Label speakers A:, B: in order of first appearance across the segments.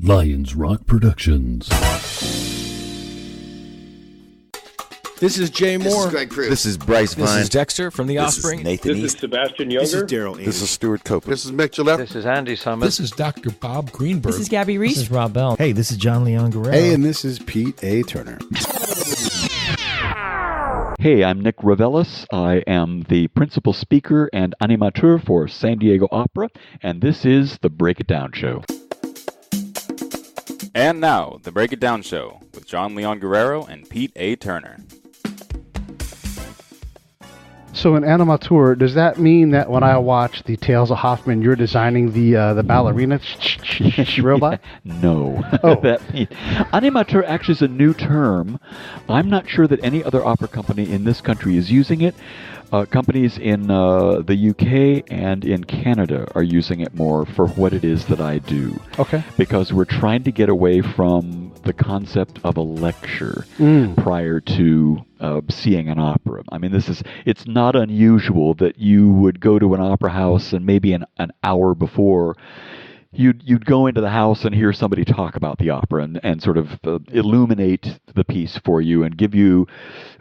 A: Lions Rock Productions.
B: This is Jay Moore.
C: This is Greg Prue.
D: This is Bryce Vine.
E: This is Dexter from The Offspring.
D: This is Nathan
F: This
D: East.
F: is Sebastian Younger.
G: This is Daryl Ames.
D: This is Stuart Copeland.
C: This is Mick Gillette.
H: This is Andy Summers.
A: This is Dr. Bob Greenberg.
I: This is Gabby Reese.
J: This is Rob Bell.
K: Hey, this is John Leon Guerrero.
L: Hey, and this is Pete A. Turner.
M: Hey, I'm Nick Reveles. I am the principal speaker and animateur for San Diego Opera, and this is the Break It Down Show.
N: And now, the Break It Down Show with John Leon Guerrero and Pete A. Turner.
O: So an animateur, does that mean that when I watch the Tales of Hoffman, you're designing the ballerina robot?
M: No.
O: Oh.
M: Animateur actually is a new term. I'm not sure that any other opera company in this country is using it. Companies in the UK and in Canada are using it more for what it is that I do.
O: Okay.
M: Because we're trying to get away from the concept of a lecture prior to seeing an opera. I mean, it's not unusual that you would go to an opera house and maybe an hour before you'd go into the house and hear somebody talk about the opera and sort of illuminate the piece for you and give you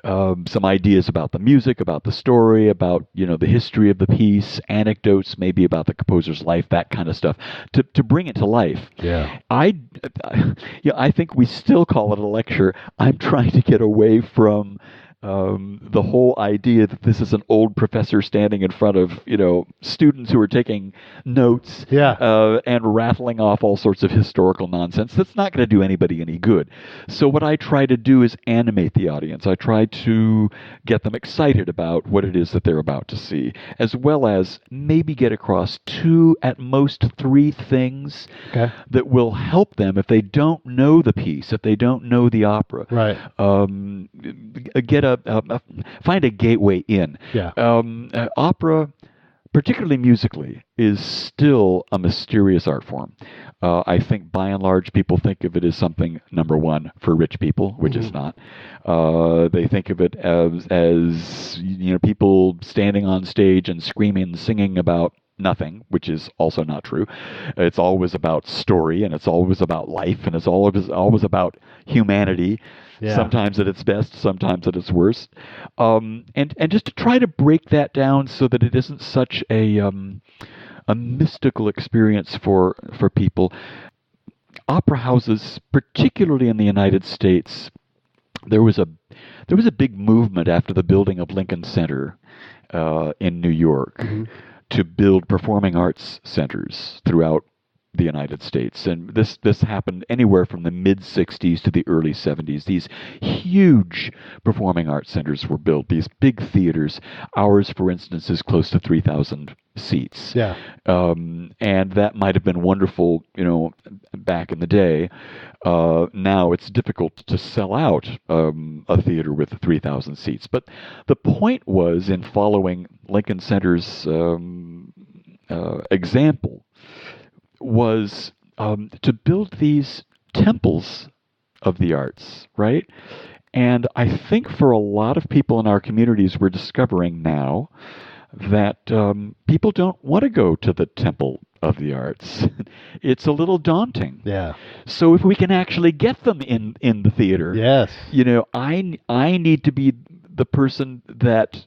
M: some ideas about the music, about the story, about the history of the piece, anecdotes maybe about the composer's life, that kind of stuff, to bring it to life.
O: Yeah.
M: I think we still call it a lecture. I'm trying to get away from the whole idea that this is an old professor standing in front of students who are taking notes and rattling off all sorts of historical nonsense. That's not going to do anybody any good. So what I try to do is animate the audience. I try to get them excited about what it is that they're about to see, as well as maybe get across 2, at most 3 things that will help them if they don't know the piece, if they don't know the opera.
O: Right.
M: Find a gateway in.
O: Yeah.
M: Opera, particularly musically, is still a mysterious art form. I think by and large people think of it as something, number one, for rich people, which it's not. They think of it as people standing on stage and screaming and singing about nothing, which is also not true. It's always about story, and it's always about life, and it's always about humanity.
O: Yeah.
M: Sometimes at its best, sometimes at its worst, and just to try to break that down so that it isn't such a mystical experience for people. Opera houses, particularly in the United States, there was a big movement after the building of Lincoln Center in New York to build performing arts centers throughout the United States. And this happened anywhere from the mid-'60s to the early '70s. These huge performing arts centers were built, these big theaters. Ours, for instance, is close to 3,000 seats.
O: Yeah.
M: And that might have been wonderful, back in the day. Now it's difficult to sell out a theater with 3,000 seats. But the point was, in following Lincoln Center's example, was to build these temples of the arts, right? And I think for a lot of people in our communities, we're discovering now that people don't want to go to the temple of the arts. It's a little daunting.
O: Yeah.
M: So if we can actually get them in the theater,
O: yes,
M: I need to be the person that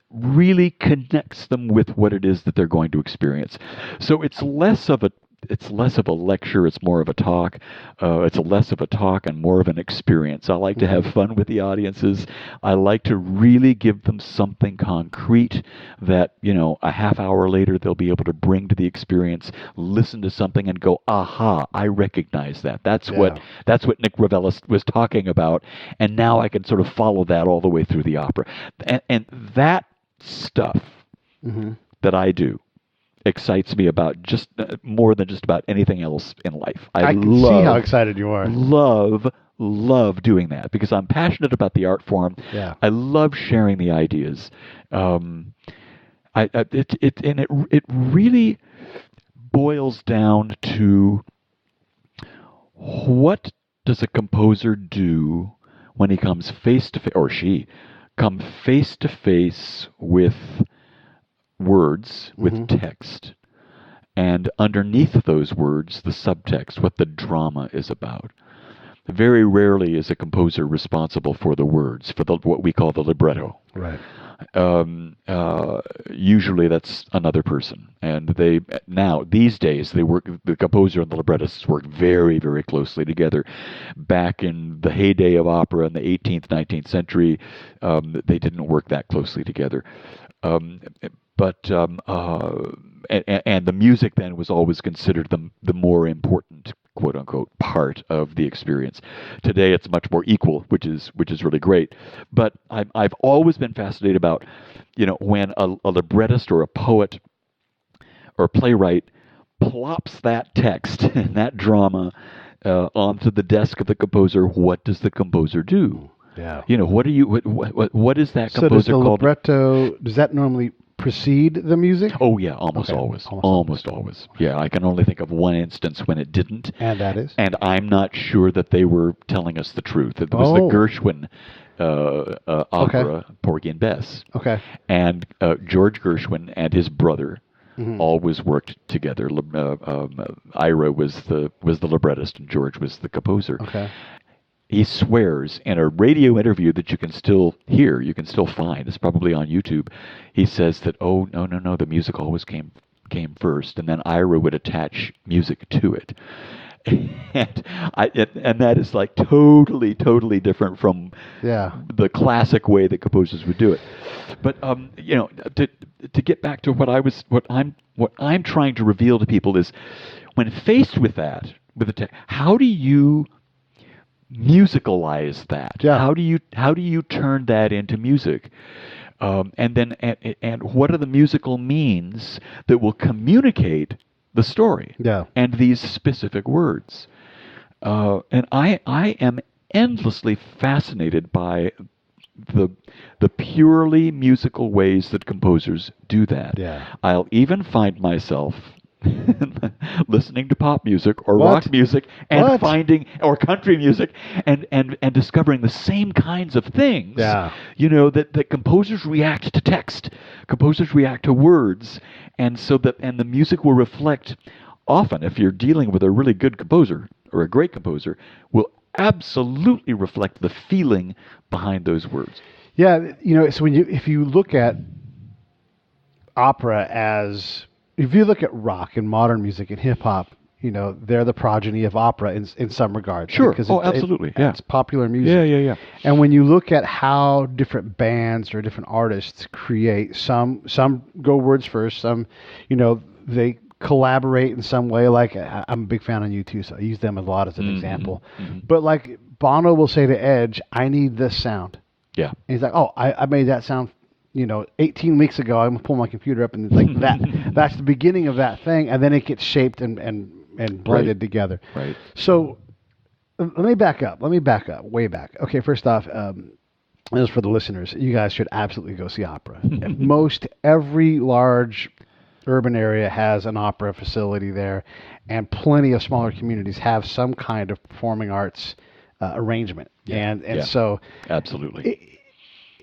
M: really connects them with what it is that they're going to experience. So it's less of a lecture, it's more of a talk. It's less of a talk and more of an experience. I like to have fun with the audiences. I like to really give them something concrete that, a half hour later they'll be able to bring to the experience, listen to something and go, aha, I recognize that. That's what Nick Reveles was talking about. And now I can sort of follow that all the way through the opera. And that stuff that I do excites me about just more than just about anything else in life.
O: I can see how excited you are.
M: Love doing that because I'm passionate about the art form.
O: Yeah.
M: I love sharing the ideas. It really boils down to what does a composer do when he comes face to face, or she come face to face with words, with text, and underneath those words, the subtext, what the drama is about. Very rarely is a composer responsible for the words, for what we call the libretto.
O: Right.
M: Usually that's another person, and these days the composer and the librettist work very, very closely together. Back in the heyday of opera in the 18th, 19th century, they didn't work that closely together. And the music then was always considered the more important, quote unquote, part of the experience. Today it's much more equal, which is really great. But I've always been fascinated about, when a librettist or a poet or a playwright plops that text and that drama onto the desk of the composer. What does the composer do?
O: Yeah.
M: What is that
O: So
M: composer
O: does the
M: called?
O: libretto, does that normally precede the music?
M: Oh yeah, almost
O: Okay,
M: always.
O: almost
M: Alwast always. Yeah, I can only think of one instance when it didn't.
O: And that is?
M: And I'm not sure that they were telling us the truth. It was the Gershwin opera, Porgy and Bess.
O: Okay.
M: And George Gershwin and his brother always worked together. Ira was the librettist and George was the composer.
O: Okay.
M: He swears in a radio interview that you can still hear, you can still find, it's probably on YouTube. He says that, oh, no, the music always came first, and then Ira would attach music to it. And that is like totally different from the classic way that composers would do it. But to get back to what I'm trying to reveal to people is, when faced with that, how do you musicalize that?
O: Yeah.
M: How do you turn that into music? And what are the musical means that will communicate the story?
O: Yeah.
M: And these specific words. And I am endlessly fascinated by the purely musical ways that composers do that.
O: Yeah.
M: I'll even find myself listening to pop music or
O: What?
M: rock music and
O: What?
M: finding, or country music, and discovering the same kinds of things.
O: Yeah.
M: That composers react to text, composers react to words, and the music will reflect. Often, if you're dealing with a really good composer or a great composer, will absolutely reflect the feeling behind those words.
O: Yeah, so if you look at opera if you look at rock and modern music and hip hop, they're the progeny of opera in some regards.
M: Sure.
O: Because
M: Absolutely. Yeah.
O: It's popular music.
M: Yeah.
O: And when you look at how different bands or different artists create, some go words first, some, they collaborate in some way. Like, I'm a big fan of U2, so I use them a lot as an example. Mm-hmm. But like Bono will say to Edge, I need this sound.
M: Yeah.
O: And he's like, oh, I made that sound 18 weeks ago. I'm going to pull my computer up, and it's like that's the beginning of that thing, and then it gets shaped and blended together.
M: Right.
O: So let me back up, way back. Okay, first off, this is for the listeners. You guys should absolutely go see opera. Every large urban area has an opera facility there, and plenty of smaller communities have some kind of performing arts arrangement. And so
M: absolutely.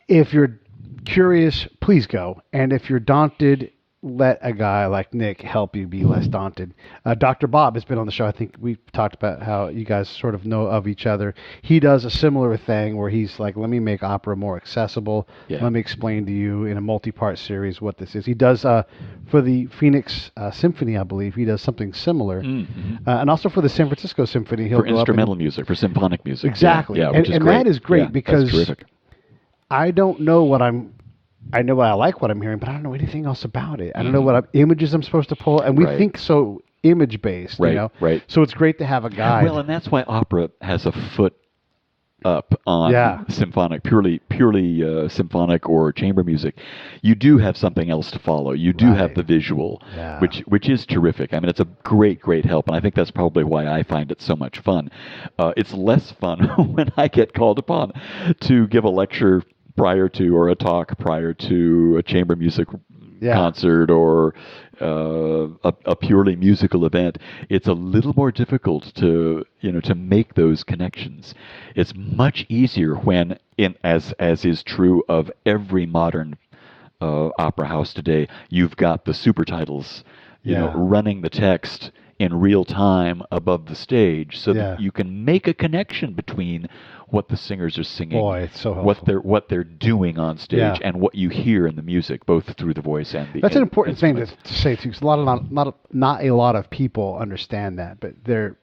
O: If you're curious, please go. And if you're daunted, let a guy like Nick help you be less daunted. Dr. Bob has been on the show. I think we've talked about how you guys sort of know of each other. He does a similar thing where he's like, let me make opera more accessible. Yeah. Let me explain to you in a multi-part series what this is. He does for the Phoenix Symphony, I believe. He does something similar. Mm-hmm. And also for the San Francisco Symphony. He'll
M: for instrumental music, for symphonic music.
O: Exactly.
M: Yeah,
O: and that is great because
M: that's terrific.
O: I don't know I know I like what I'm hearing, but I don't know anything else about it. I don't know what images I'm supposed to pull, and we think so image-based,
M: Right.
O: So it's great to have a guide.
M: Well, and that's why opera has a foot up on symphonic, purely symphonic or chamber music. You do have something else to follow. You do have the visual, which is terrific. I mean, it's a great help, and I think that's probably why I find it so much fun. It's less fun when I get called upon to give a lecture prior to, or a talk prior to a chamber music concert or a purely musical event. It's a little more difficult to make those connections. It's much easier when, as is true of every modern opera house today, you've got the super titles, you know, running the text in real time above the stage, so that you can make a connection between what the singers are singing,
O: Boy, it's so helpful.
M: what they're doing on stage, and what you hear in the music, both through the voice and the.
O: That's an important thing
M: instruments.
O: to say too, because not a lot of people understand that, but they're.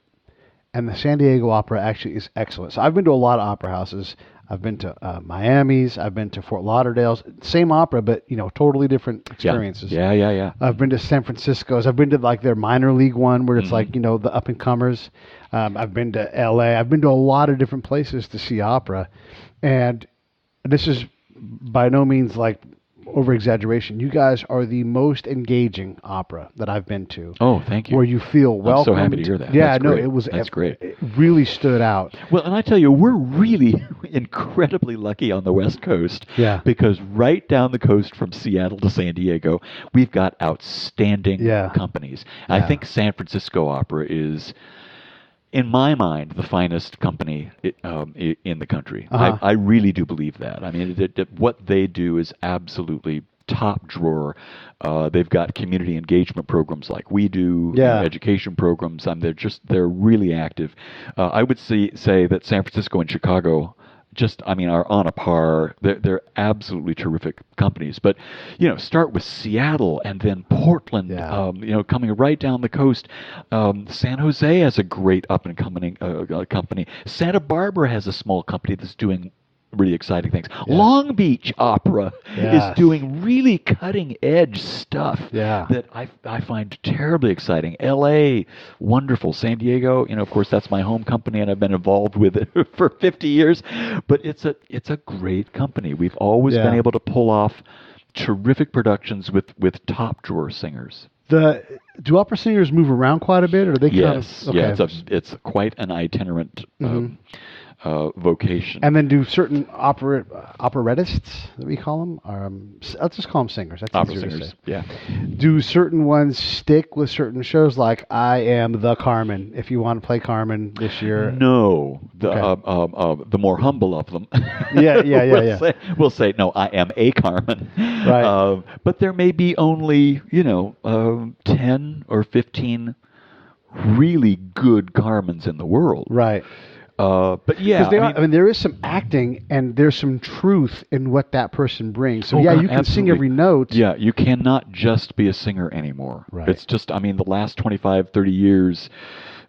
O: And the San Diego Opera actually is excellent. So I've been to a lot of opera houses. I've been to Miami's. I've been to Fort Lauderdale's. Same opera, but totally different experiences.
M: Yeah.
O: I've been to San Francisco's. I've been to like their minor league one where it's like the up and comers. I've been to L.A. I've been to a lot of different places to see opera, and this is by no means like over exaggeration. You guys are the most engaging opera that I've been to.
M: Oh, thank you.
O: Where you feel welcome.
M: I'm so happy to hear that.
O: Yeah,
M: That's
O: no,
M: great.
O: it was.
M: That's great.
O: It really stood out.
M: Well, and I tell you, we're really incredibly lucky on the West Coast.
O: Yeah.
M: Because right down the coast from Seattle to San Diego, we've got outstanding companies.
O: Yeah.
M: I think San Francisco Opera is, in my mind, the finest company in the country. I really do believe that. I mean, what they do is absolutely top drawer. They've got community engagement programs like we do, education programs. They're really active. I would say that San Francisco and Chicago are on a par. They're absolutely terrific companies. But, start with Seattle and then Portland, coming right down the coast. San Jose has a great up-and-coming company. Santa Barbara has a small company that's doing really exciting things. Long Beach Opera is doing really cutting-edge stuff that I find terribly exciting. L.A., wonderful. San Diego, of course, that's my home company, and I've been involved with it for 50 years. But it's a great company. We've always been able to pull off terrific productions with top-drawer singers.
O: Do opera singers move around quite a bit, or are they kind of... Okay.
M: Yeah, it's quite an itinerant vocation.
O: And then do certain operettists, that we call them, let's just call them singers. That's
M: opera
O: easier
M: singers,
O: to say.
M: yeah.
O: Do certain ones stick with certain shows? Like I am the Carmen. If you want to play Carmen this year,
M: no. The more humble of them.
O: Yeah.
M: We'll say no. I am a Carmen.
O: Right.
M: But there may be only 10 or 15 really good Carmens in the world.
O: Right.
M: But yeah,
O: there is some acting and there's some truth in what that person brings. So you can
M: absolutely.
O: sing every note.
M: Yeah, you cannot just be a singer anymore.
O: Right.
M: It's just, the last 25, 30 years,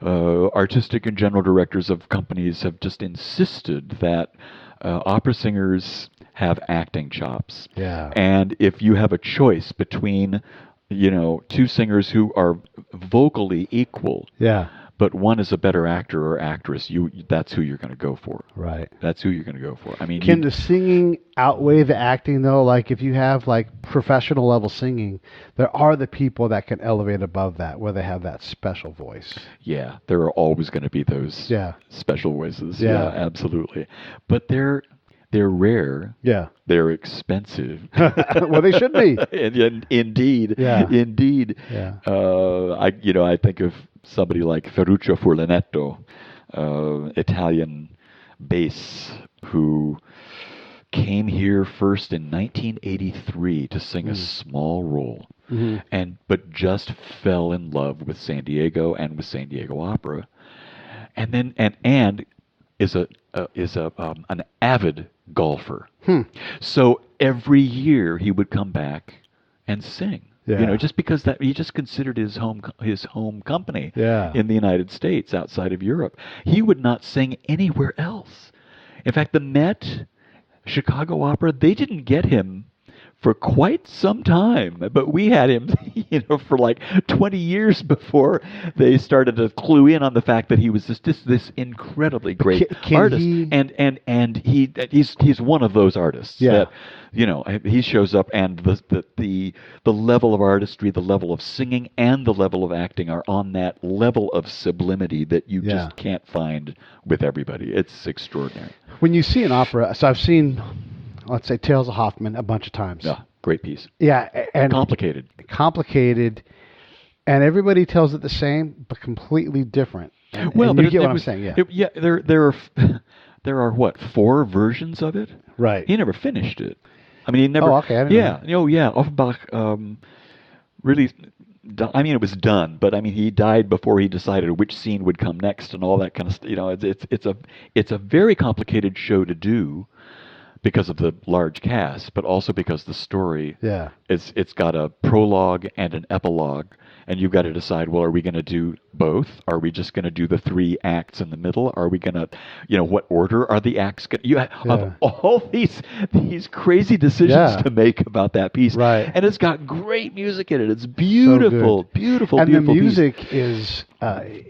M: artistic and general directors of companies have just insisted that opera singers have acting chops.
O: Yeah.
M: And if you have a choice between, two singers who are vocally equal.
O: Yeah.
M: But one is a better actor or actress. That's who you're going to go for.
O: Right.
M: That's who you're going to go for.
O: Can the singing outweigh the acting though? Like if you have like professional level singing, there are the people that can elevate above that, where they have that special voice.
M: Yeah, there are always going to be those special voices. Yeah, absolutely. But they're rare.
O: Yeah.
M: They're expensive.
O: Well, they should be.
M: Indeed.
O: Yeah.
M: Indeed.
O: Yeah.
M: I think of somebody like Ferruccio Furlanetto, Italian bass, who came here first in 1983 to sing a small role, but just fell in love with San Diego and with San Diego Opera, and then and is an avid golfer. So every year he would come back and sing.
O: Yeah.
M: Just because that he just considered his home company
O: in
M: the United States, outside of Europe. He would not sing anywhere else. In fact, the Met, Chicago Opera, they didn't get him for quite some time, but we had him, for like 20 years before they started to clue in on the fact that he was this incredibly great artist, and he's one of those artists that he shows up, and the level of artistry, the level of singing, and the level of acting are on that level of sublimity that you just can't find with everybody. It's extraordinary.
O: When you see an opera, so I've seen, let's say, Tales of Hoffmann a bunch of times.
M: Yeah, great piece.
O: Yeah, and
M: complicated,
O: and everybody tells it the same, but completely different.
M: Well,
O: you get what I'm saying, yeah.
M: There are what, 4 versions of it?
O: Right.
M: He never finished it. He never.
O: Oh, okay. I didn't know.
M: Offenbach really I mean, it was done, but I mean, he died before he decided which scene would come next and all that kind of stuff. You know, it's a very complicated show to do because of the large cast, but also because the story
O: Yeah.
M: it's got a prologue and an epilogue, and you've got to decide, well, are we going to do both? Are we just going to do the 3 acts in the middle? Are we going to, what order are the acts going to... You have all these crazy decisions to make about that piece.
O: Right.
M: And it's got great music in it. It's beautiful, beautiful,
O: and
M: beautiful
O: the music
M: piece.
O: is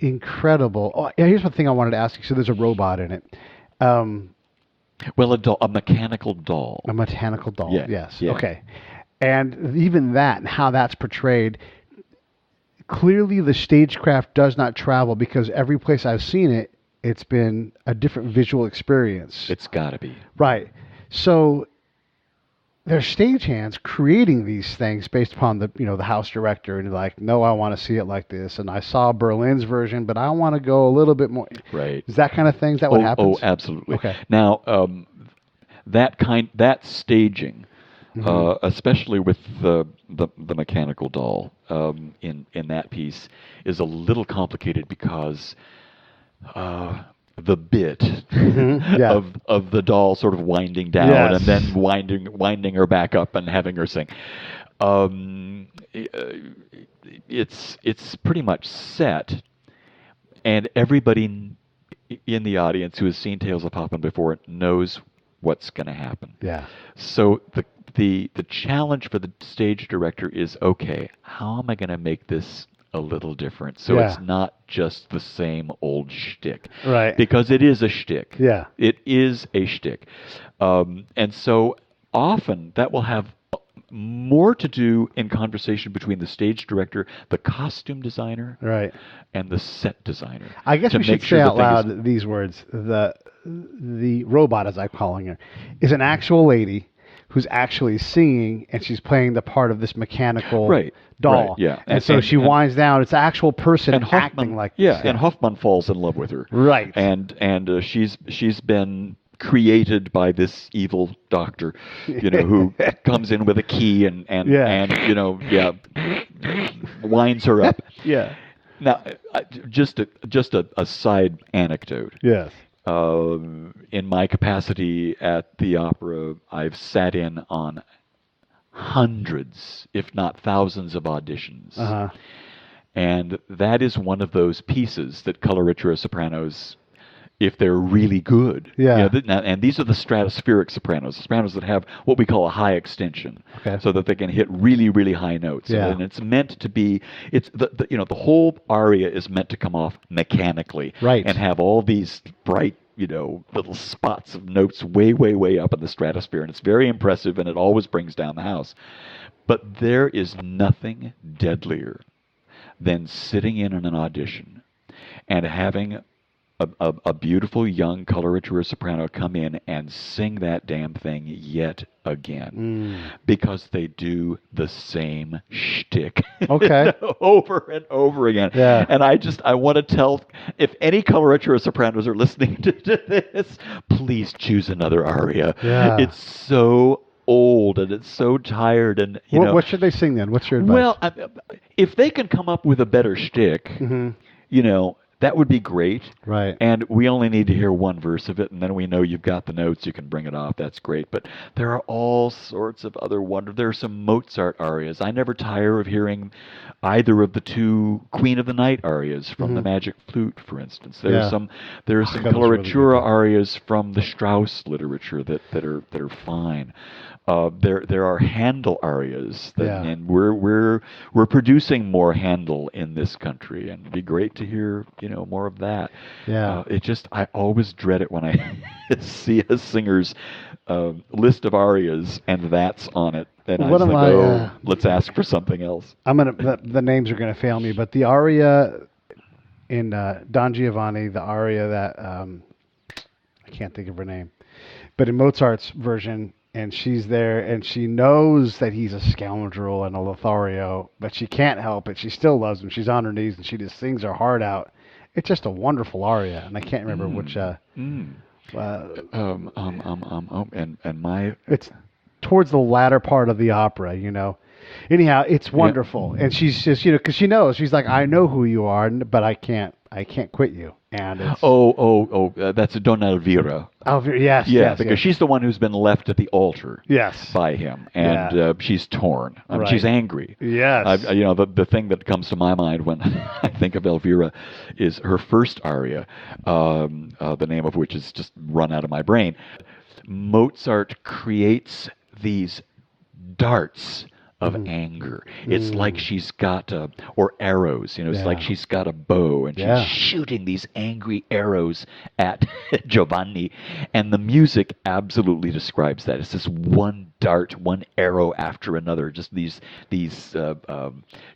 O: incredible. Oh, yeah, here's one thing I wanted to ask you. So there's a robot in it.
M: Well, a mechanical doll.
O: A mechanical doll,
M: Yeah,
O: yes.
M: yeah.
O: Okay. And even that and how that's portrayed, clearly the stagecraft does not travel because every place I've seen it, it's been a different visual experience.
M: It's got to be.
O: Right. So they're stagehands creating these things based upon the house director, and like, no, I want to see it like this, and I saw Berlin's version, but I want to go a little bit more.
M: Right.
O: Is that kind of thing? Is that what happens?
M: Oh, absolutely.
O: Okay.
M: Now, that staging, especially with the mechanical doll in that piece, is a little complicated because the bit of the doll sort of winding down and then winding her back up and having her sing. It's pretty much set, and everybody in the audience who has seen Tales of Poppin' before knows what's going to happen.
O: Yeah.
M: So the challenge for the stage director is, okay, how am I going to make this a little different so it's not just the same old shtick?
O: Right.
M: Because it is a shtick.
O: Yeah.
M: It is a shtick. And so often that will have more to do in conversation between the stage director, the costume designer,
O: Right.
M: and the set designer.
O: I guess
M: to
O: we should
M: make sure
O: say
M: the
O: out
M: thing
O: loud these words. The robot, as I'm calling her, is an actual lady who's actually singing, and she's playing the part of this mechanical doll.
M: Right, yeah.
O: And so she winds down. It's an actual person acting like this.
M: And Hoffman falls in love with her.
O: Right.
M: And she's been created by this evil doctor, who comes in with a key and winds her up.
O: Yeah.
M: Now, just a side anecdote.
O: Yes.
M: In my capacity at the opera, I've sat in on hundreds, if not thousands, of auditions.
O: Uh-huh.
M: And that is one of those pieces that coloratura sopranos, if they're really good. And these are the stratospheric sopranos that have what we call a high extension, so that they can hit really, really high notes.
O: Yeah.
M: And it's meant to be, the whole aria is meant to come off mechanically,
O: right,
M: and have all these bright, little spots of notes way, way, way up in the stratosphere. And it's very impressive, and it always brings down the house. But there is nothing deadlier than sitting in an audition and having a beautiful young coloratura soprano come in and sing that damn thing yet again, because they do the same shtick over and over again.
O: Yeah.
M: And I want to tell, if any coloratura sopranos are listening to this, please choose another aria.
O: Yeah.
M: It's so old and it's so tired, and
O: what should they sing then? What's your advice?
M: Well, if they can come up with a better shtick, that would be great.
O: Right.
M: And we only need to hear one verse of it, and then we know you've got the notes, you can bring it off. That's great. But there are all sorts of other There are some Mozart arias. I never tire of hearing either of the 2 Queen of the Night arias from the Magic Flute, for instance. There are some coloratura arias from the Strauss literature that are fine. There are Handel arias, and we're producing more Handel in this country, and it'd be great to hear more of that.
O: Yeah.
M: I always dread it when I see a singer's list of arias and that's on it, and let's ask for something else.
O: The names are gonna fail me, but the aria in Don Giovanni, the aria that I can't think of her name, but in Mozart's version. And she's there, and she knows that he's a scoundrel and a Lothario, but she can't help it. She still loves him. She's on her knees, and she just sings her heart out. It's just a wonderful aria, and I can't remember which.
M: It's
O: towards the latter part of the opera, Anyhow, it's wonderful, and she's just because she knows she's like, I know who you are, but I can't quit you. And it's,
M: that's Donna Elvira.
O: Yes,
M: Yeah,
O: yes,
M: because
O: yes.
M: she's the one who's been left at the altar.
O: Yes.
M: By him, and
O: Yeah.
M: she's torn. I mean,
O: Right.
M: she's angry.
O: Yes.
M: The thing that comes to my mind when I think of Elvira is her first aria, the name of which is just run out of my brain. Mozart creates these darts of anger. It's like she's got or arrows, it's like she's got a bow and she's shooting these angry arrows at Giovanni, and the music absolutely describes that. It's this one dart, one arrow after another, just these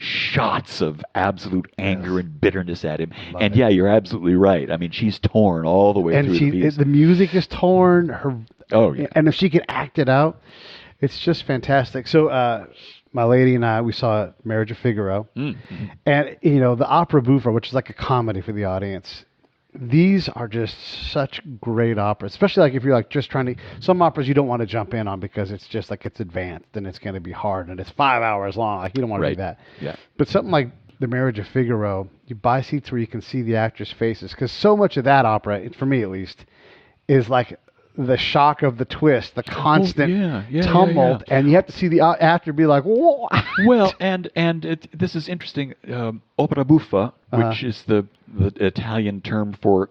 M: shots of absolute anger and bitterness at him. And yeah, you're absolutely right. I mean, she's torn all the way through the piece.
O: The music is torn. And if she can act it out, it's just fantastic. So my lady and I, we saw Marriage of Figaro, and the opera buffa, which is like a comedy for the audience. These are just such great operas, especially like if you're like just trying to. Some operas you don't want to jump in on because it's just like it's advanced and it's going to be hard and it's 5 hours long. Like you don't want to do that.
M: Yeah.
O: But something like The Marriage of Figaro, you buy seats where you can see the actors' faces, because so much of that opera, for me at least, is like the shock of the twist, the constant tumult, and you have to see the actor be like, whoa.
M: Well, and this is interesting. Opera buffa, which is the Italian term for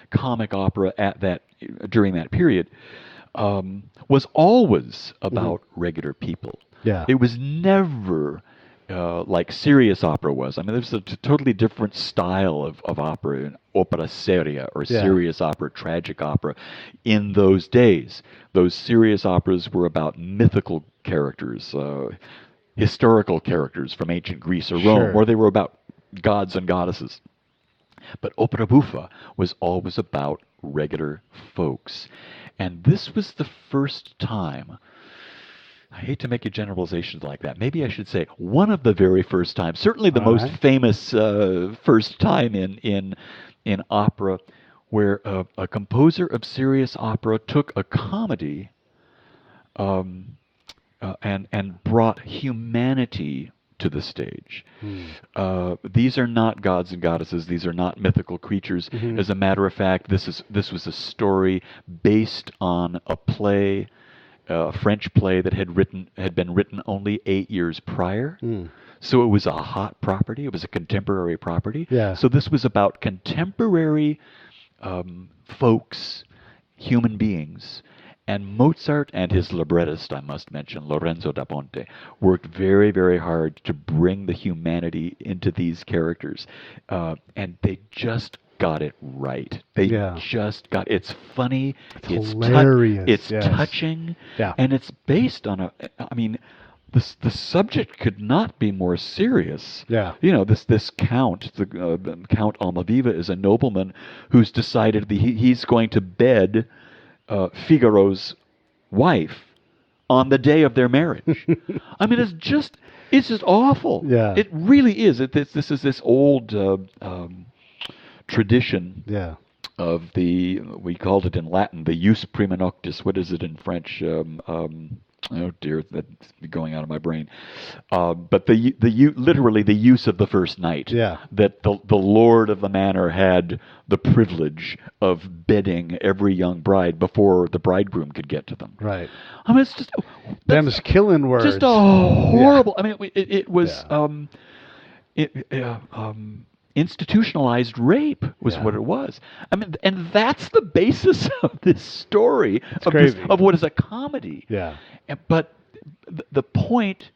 M: comic opera during that period, was always about regular people.
O: Yeah.
M: It was never like serious opera was. I mean, there's a totally different style of opera, in opera seria, or serious opera, tragic opera. In those days, those serious operas were about mythical characters, historical characters from ancient Greece or Rome, or they were about gods and goddesses. But opera buffa was always about regular folks. And this was the first time, I hate to make a generalization like that. Maybe I should say one of the very first times, certainly the most famous first time in opera, where a composer of serious opera took a comedy and brought humanity to the stage. These are not gods and goddesses. These are not mythical creatures. As a matter of fact, this was a story based on a play. A French play that had been written only 8 years prior. So it was a hot property. It was a contemporary property.
O: Yeah.
M: So this was about contemporary folks, human beings. And Mozart and his librettist, I must mention, Lorenzo da Ponte, worked very, very hard to bring the humanity into these characters. And they just got it right. They just got it's funny, it's
O: hilarious,
M: it's touching, and it's based on the subject could not be more serious.
O: Yeah.
M: This count, Count Almaviva, is a nobleman who's decided he's going to bed Figaro's wife on the day of their marriage. I mean, it's just awful.
O: Yeah.
M: It really is. This is this old tradition of we called it in Latin the jus prima noctis. What is it in French? Oh dear, that's going out of my brain. But literally the use of the first night.
O: Yeah.
M: That the lord of the manor had the privilege of bedding every young bride before the bridegroom could get to them.
O: Right.
M: I mean, it's just
O: them's killing words.
M: Just a horrible. I mean, it was institutionalized rape was what it was. I mean, and that's the basis of this story of what is a comedy.
O: Yeah.
M: But the point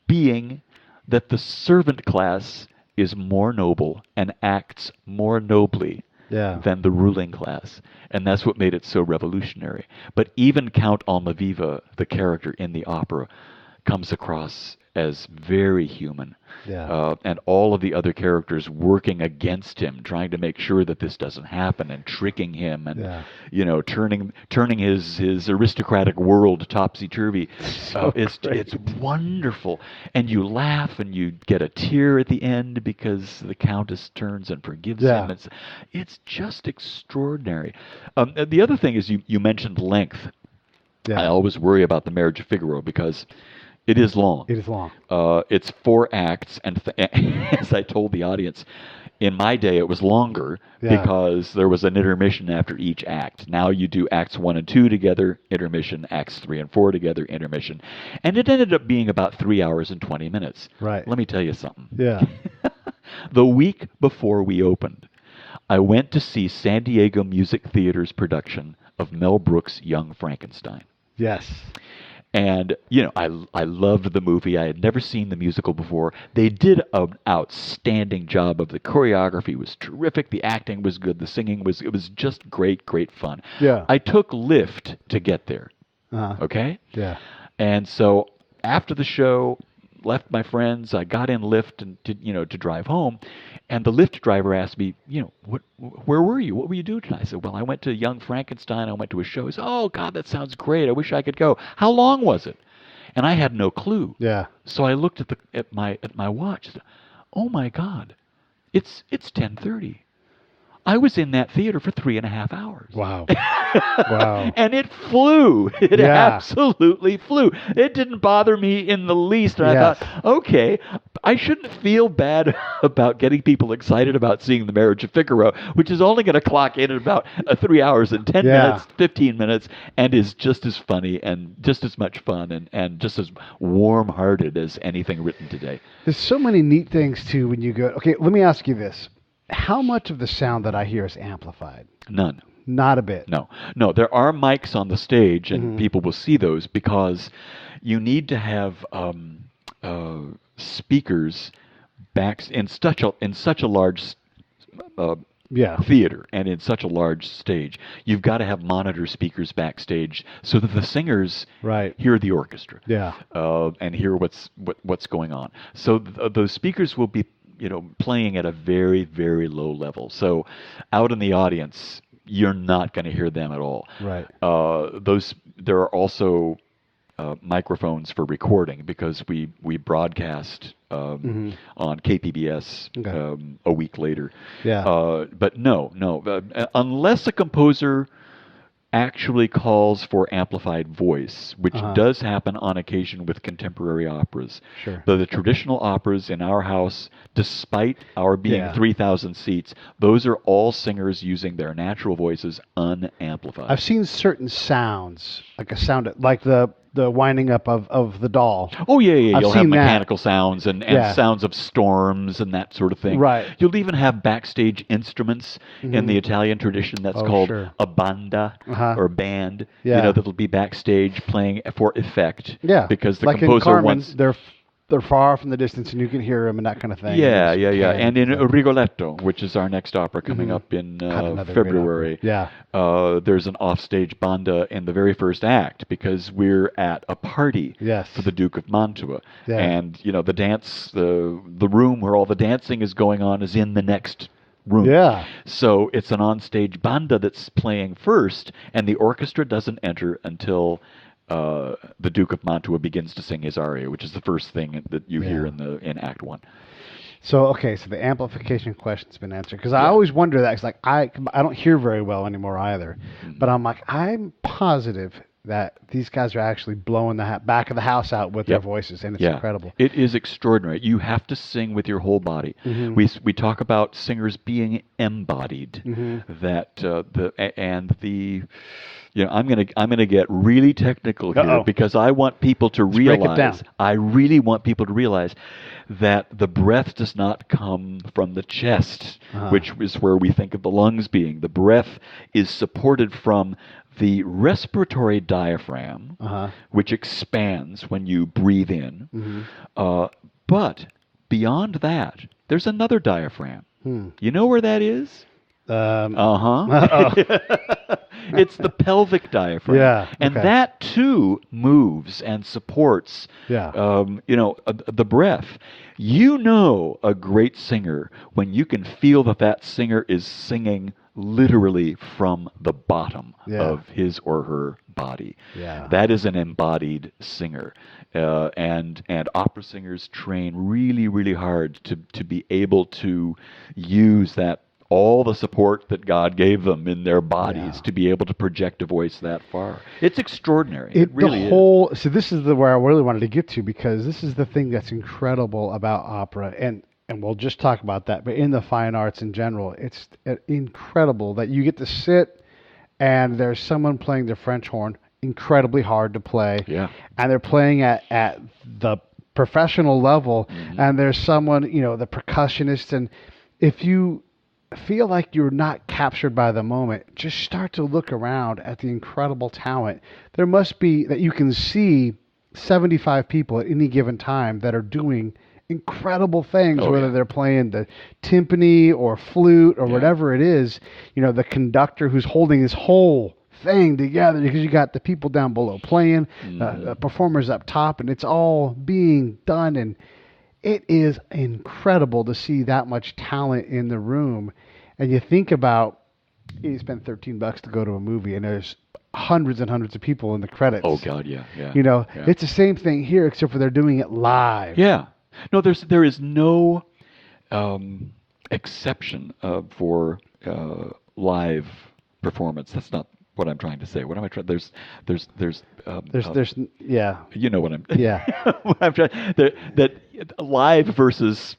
M: being that the servant class is more noble and acts more nobly than the ruling class. And that's what made it so revolutionary. But even Count Almaviva, the character in the opera, comes across as very human. And all of the other characters working against him, trying to make sure that this doesn't happen, and tricking him, and turning his aristocratic world topsy-turvy. It's wonderful. And you laugh and you get a tear at the end because the Countess turns and forgives him. It's just extraordinary. The other thing is you mentioned length. I always worry about The Marriage of Figaro because It is long.
O: It is long.
M: It's 4 acts, and as I told the audience, in my day it was longer because there was an intermission after each act. Now you do acts 1 and 2 together, intermission, acts 3 and 4 together, intermission. And it ended up being about 3 hours and 20 minutes.
O: Right.
M: Let me tell you something.
O: Yeah.
M: The week before we opened, I went to see San Diego Music Theater's production of Mel Brooks' Young Frankenstein.
O: Yes.
M: And, I loved the movie. I had never seen the musical before. They did an outstanding job of the choreography was terrific. The acting was good. The singing it was just great, great fun.
O: Yeah.
M: I took Lyft to get there. Okay?
O: Yeah.
M: And so after the show, left my friends. I got in Lyft and to drive home, and the Lyft driver asked me, where were you? What were you doing tonight? I said, well, I went to Young Frankenstein. I went to a show. He said, oh God, that sounds great. I wish I could go. How long was it? And I had no clue.
O: Yeah.
M: So I looked at my watch. Oh my God, it's 10:30. I was in that theater for 3.5 hours.
O: Wow. Wow.
M: And it flew. It
O: Yeah.
M: absolutely flew. It didn't bother me in the least. And I
O: Yes.
M: thought, okay, I shouldn't feel bad about getting people excited about seeing The Marriage of Figaro, which is only going to clock in at about 3 hours and 10 minutes, 15 minutes, and is just as funny and just as much fun and just as warm-hearted as anything written today.
O: There's so many neat things, too, when you go... Okay, let me ask you this. How much of the sound that I hear is amplified?
M: None.
O: Not a bit.
M: No. There are mics on the stage, and people will see those because you need to have speakers back in such a large theater and in such a large stage. You've got to have monitor speakers backstage so that the singers hear the orchestra, and hear what's going on. So those speakers will be playing at a very, very low level. So out in the audience, you're not going to hear them at all.
O: Right.
M: There are also microphones for recording because we broadcast on KPBS a week later.
O: Yeah.
M: But no, unless a composer actually calls for amplified voice, which does happen on occasion with contemporary operas.
O: Sure.
M: Though the traditional operas in our house, despite our being 3,000 seats, those are all singers using their natural voices unamplified.
O: I've seen certain sounds, like a sound, like the winding up of the doll.
M: Oh, yeah.
O: I've
M: You'll have
O: seen that.
M: mechanical sounds and sounds of storms and that sort of thing.
O: Right.
M: You'll even have backstage instruments in the Italian tradition that's called a banda or band.
O: Yeah.
M: That'll be backstage playing for effect.
O: Yeah.
M: Because the
O: like
M: composer
O: in Carmen,
M: wants...
O: they're far from the distance and you can hear them and that kind of thing.
M: Yeah. And in Rigoletto, which is our next opera coming up in February, there's an offstage banda in the very first act because we're at a party for the Duke of Mantua.
O: Yeah.
M: And, the dance, the room where all the dancing is going on is in the next room.
O: Yeah.
M: So it's an onstage banda that's playing first, and the orchestra doesn't enter until... the Duke of Mantua begins to sing his aria, which is the first thing that you hear in Act 1.
O: So the amplification question's been answered because I always wonder that. It's like I don't hear very well anymore either, but I'm positive that these guys are actually blowing the back of the house out with their voices, and it's incredible.
M: It is extraordinary. You have to sing with your whole body. We talk about singers being embodied. I'm gonna get really technical here because I want people to realize. I really want people to realize that the breath does not come from the chest, which is where we think of the lungs being. The breath is supported from the respiratory diaphragm, which expands when you breathe in. But beyond that, there's another diaphragm. You know where that is? It's the pelvic diaphragm. And that too moves and supports the breath. A great singer when you can feel that singer is singing literally from the bottom of his or her body. That is an embodied singer. And opera singers train really, really hard to be able to use that all the support that God gave them in their bodies to be able to project a voice that far. It's extraordinary. It really is.
O: So this is where I really wanted to get to, because this is the thing that's incredible about opera, and we'll just talk about that. But in the fine arts in general, it's incredible that you get to sit and there's someone playing the French horn, incredibly hard to play, and they're playing at the professional level, and there's someone, the percussionist, and if you feel like you're not captured by the moment, just start to look around at the incredible talent. There must be, that you can see 75 people at any given time that are doing incredible things, whether they're playing the timpani or flute or whatever it is. The conductor who's holding this whole thing together, because you got the people down below playing, performers up top, and it's all being done, and it is incredible to see that much talent in the room. And you think about, you spend $13 to go to a movie, and there's hundreds and hundreds of people in the credits.
M: Oh God, yeah.
O: It's the same thing here, except for they're doing it live.
M: Yeah. No, there is no exception for live performance. That's not what I'm trying to say. What am I trying? There's
O: You know
M: what I'm.
O: what
M: I'm trying. That live versus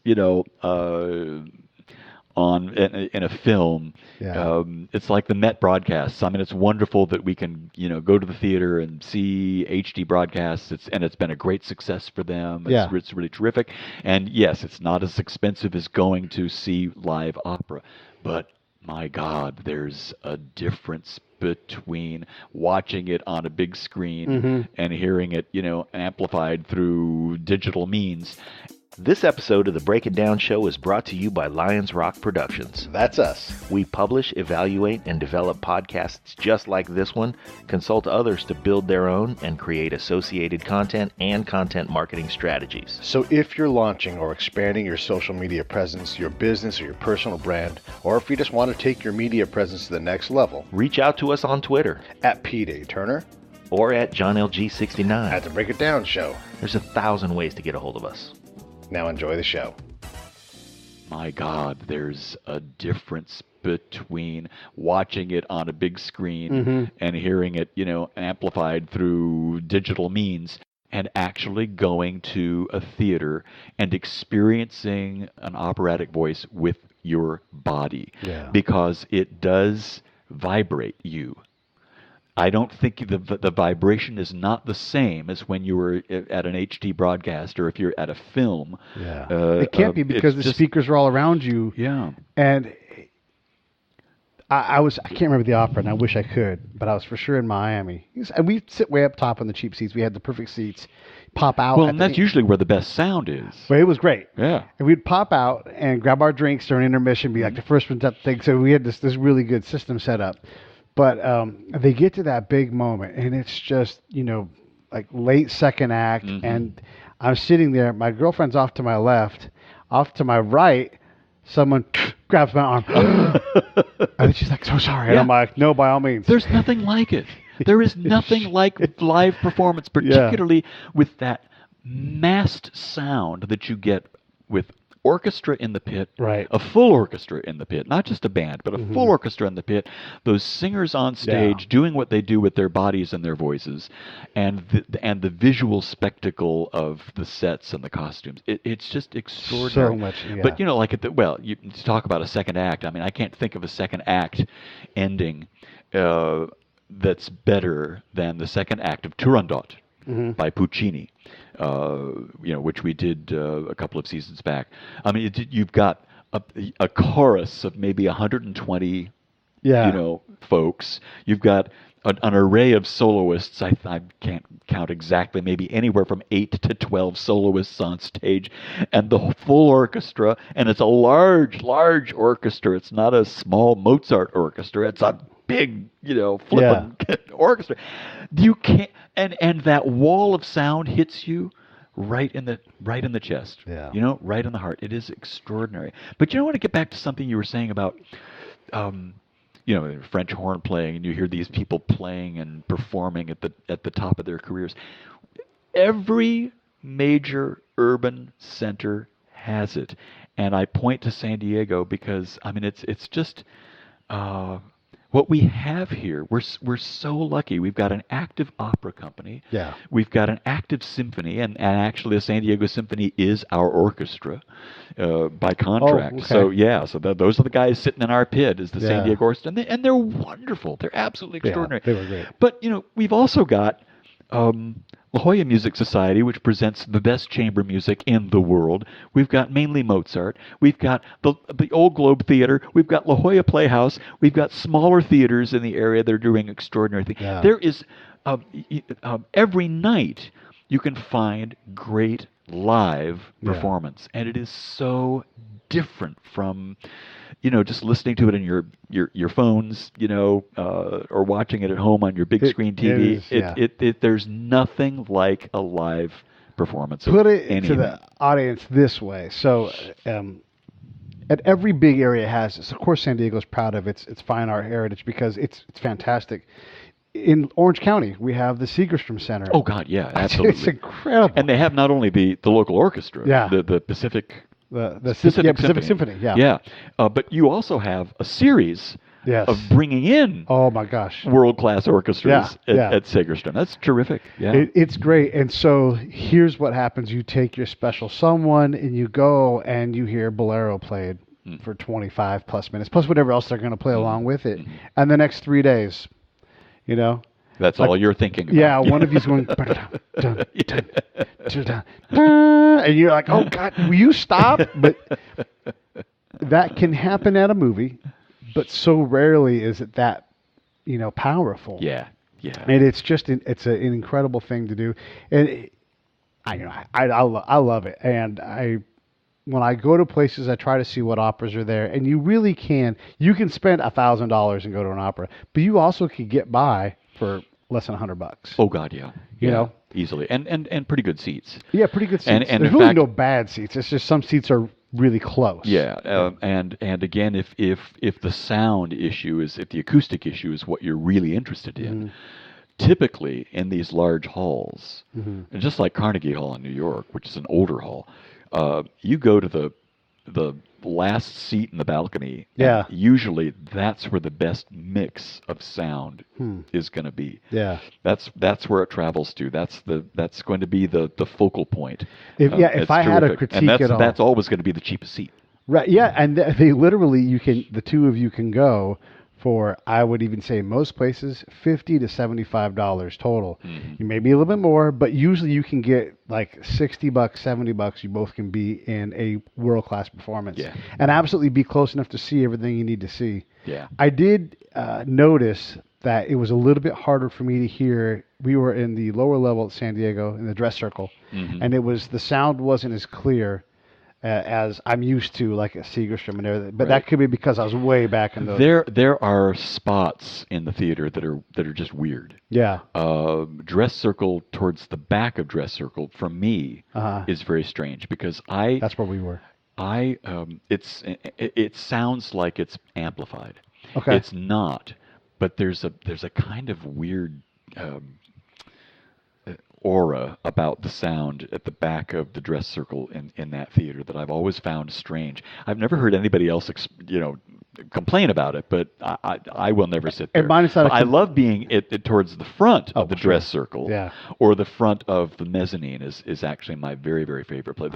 M: on in a film. It's like the Met broadcasts. I mean, it's wonderful that we can go to the theater and see HD broadcasts. It's been a great success for them. It's really terrific. And yes, it's not as expensive as going to see live opera, but my God, there's a difference between watching it on a big screen and hearing it, amplified through digital means.
C: This episode of the Break It Down Show is brought to you by Lions Rock Productions.
L: That's us.
C: We publish, evaluate, and develop podcasts just like this one, consult others to build their own, and create associated content and content marketing strategies.
L: So if you're launching or expanding your social media presence, your business, or your personal brand, or if you just want to take your media presence to the next level,
C: reach out to us on Twitter
L: at Pete A. Turner
C: or at JohnLG69
L: at the Break It Down Show.
C: There's 1,000 ways to get a hold of us.
L: Now enjoy the show.
M: My God, there's a difference between watching it on a big screen and hearing it, amplified through digital means, and actually going to a theater and experiencing an operatic voice with your body, because it does vibrate you. I don't think the vibration is not the same as when you were at an HD broadcast or if you're at a film.
O: It can't be, because the speakers are all around you.
M: Yeah.
O: And I can't remember the opera, and I wish I could, but I was for sure in Miami. And we sit way up top on the cheap seats. We had the perfect seats. Pop out.
M: Well, and that's usually where the best sound is.
O: But it was great.
M: Yeah.
O: And we'd pop out and grab our drinks during intermission, be like the first ones at the thing. So we had this really good system set up. But they get to that big moment, and it's just, like late second act, and I'm sitting there. My girlfriend's off to my left. Off to my right, someone grabs my arm. And she's like, "So sorry." And I'm like, "No, by all means."
M: There's nothing like it. There is nothing like live performance, particularly with that massed sound that you get with orchestra in the pit, a full orchestra in the pit, not just a band, but a full orchestra in the pit, those singers on stage doing what they do with their bodies and their voices, and the visual spectacle of the sets and the costumes. It's just extraordinary.
O: So much,
M: But, you talk about a second act. I mean, I can't think of a second act ending that's better than the second act of Turandot by Puccini. Which we did a couple of seasons back. I mean, you've got a chorus of maybe 120, folks. You've got an array of soloists. I can't count exactly, maybe anywhere from 8 to 12 soloists on stage, and the full orchestra. And it's a large, large orchestra. It's not a small Mozart orchestra. It's a big, flippin' orchestra. You can't, and that wall of sound hits you right in the chest. Right in the heart. It is extraordinary. But I want to get back to something you were saying about, French horn playing, and you hear these people playing and performing at the top of their careers. Every major urban center has it, and I point to San Diego because I mean it's just what we have here. We're so lucky. We've got an active opera company.
O: Yeah.
M: We've got an active symphony, and actually the San Diego Symphony is our orchestra by contract.
O: Oh, okay.
M: So yeah, so those are the guys sitting in our pit is the
O: Yeah.
M: San Diego Orchestra, and they're wonderful. They're absolutely extraordinary.
O: They were great.
M: But we've also got La Jolla Music Society, which presents the best chamber music in the world. We've got mainly Mozart. We've got the Old Globe Theater. We've got La Jolla Playhouse. We've got smaller theaters in the area that are doing extraordinary things.
O: Yeah.
M: There is every night you can find great live performance, and it is so different from just listening to it in your phones, or watching it at home on your big screen TV. There's nothing like a live performance.
O: Put it
M: of
O: to the audience this way. So, at every big area has this. Of course, San Diego's proud of its fine art heritage because it's fantastic. In Orange County, we have the Segerstrom Center.
M: Oh God, yeah, absolutely.
O: It's incredible.
M: And they have not only the local orchestra, the Pacific.
O: The
M: Pacific
O: Symphony,
M: but you also have a series of bringing in
O: oh my gosh
M: world-class orchestras at Segerstrom. That's terrific. Yeah,
O: it's great. And so here's what happens: you take your special someone and you go and you hear Bolero played for 25 plus minutes, plus whatever else they're going to play along with it, and the next 3 days,
M: that's all you're thinking about.
O: Yeah, one of you's going, and you're like, oh, God, will you stop? But that can happen at a movie, but so rarely is it that, powerful.
M: Yeah.
O: And it's just, it's an incredible thing to do. And I love it. And when I go to places, I try to see what operas are there. And you really can spend $1,000 and go to an opera, but you also can get by for less than $100.
M: Oh God, yeah.
O: You know,
M: easily, and pretty good seats.
O: Yeah, pretty good seats.
M: And
O: there's really no bad seats. It's just some seats are really close.
M: Yeah, and again, if the sound issue if the acoustic issue is what you're really interested in, typically in these large halls, and just like Carnegie Hall in New York, which is an older hall, you go to the last seat in the balcony.
O: Yeah.
M: Usually that's where the best mix of sound is going to be.
O: Yeah.
M: That's where it travels to. That's going to be the focal point.
O: If I had a critique
M: and
O: at all,
M: that's always going to be the cheapest seat.
O: Right. Yeah, and they literally the two of you can go for, I would even say most places, $50 to $75 total. You may be a little bit more, but usually you can get like $60, $70. You both can be in a world-class performance, and absolutely be close enough to see everything you need to see.
M: Yeah,
O: I did notice that it was a little bit harder for me to hear. We were in the lower level at San Diego in the dress circle, and the sound wasn't as clear as I'm used to, like a Segerstrom and everything. But that could be because I was way back in the...
M: There are spots in the theater that are just weird.
O: Yeah.
M: Dress circle towards the back of dress circle, for me, is very strange because
O: That's where we were.
M: It sounds like it's amplified.
O: Okay.
M: It's not, but there's a kind of weird aura about the sound at the back of the dress circle in that theater that I've always found strange. I've never heard anybody else complain about it, but I will never sit there. But I love being towards the front of the dress circle, or the front of the mezzanine is actually my very, very favorite place.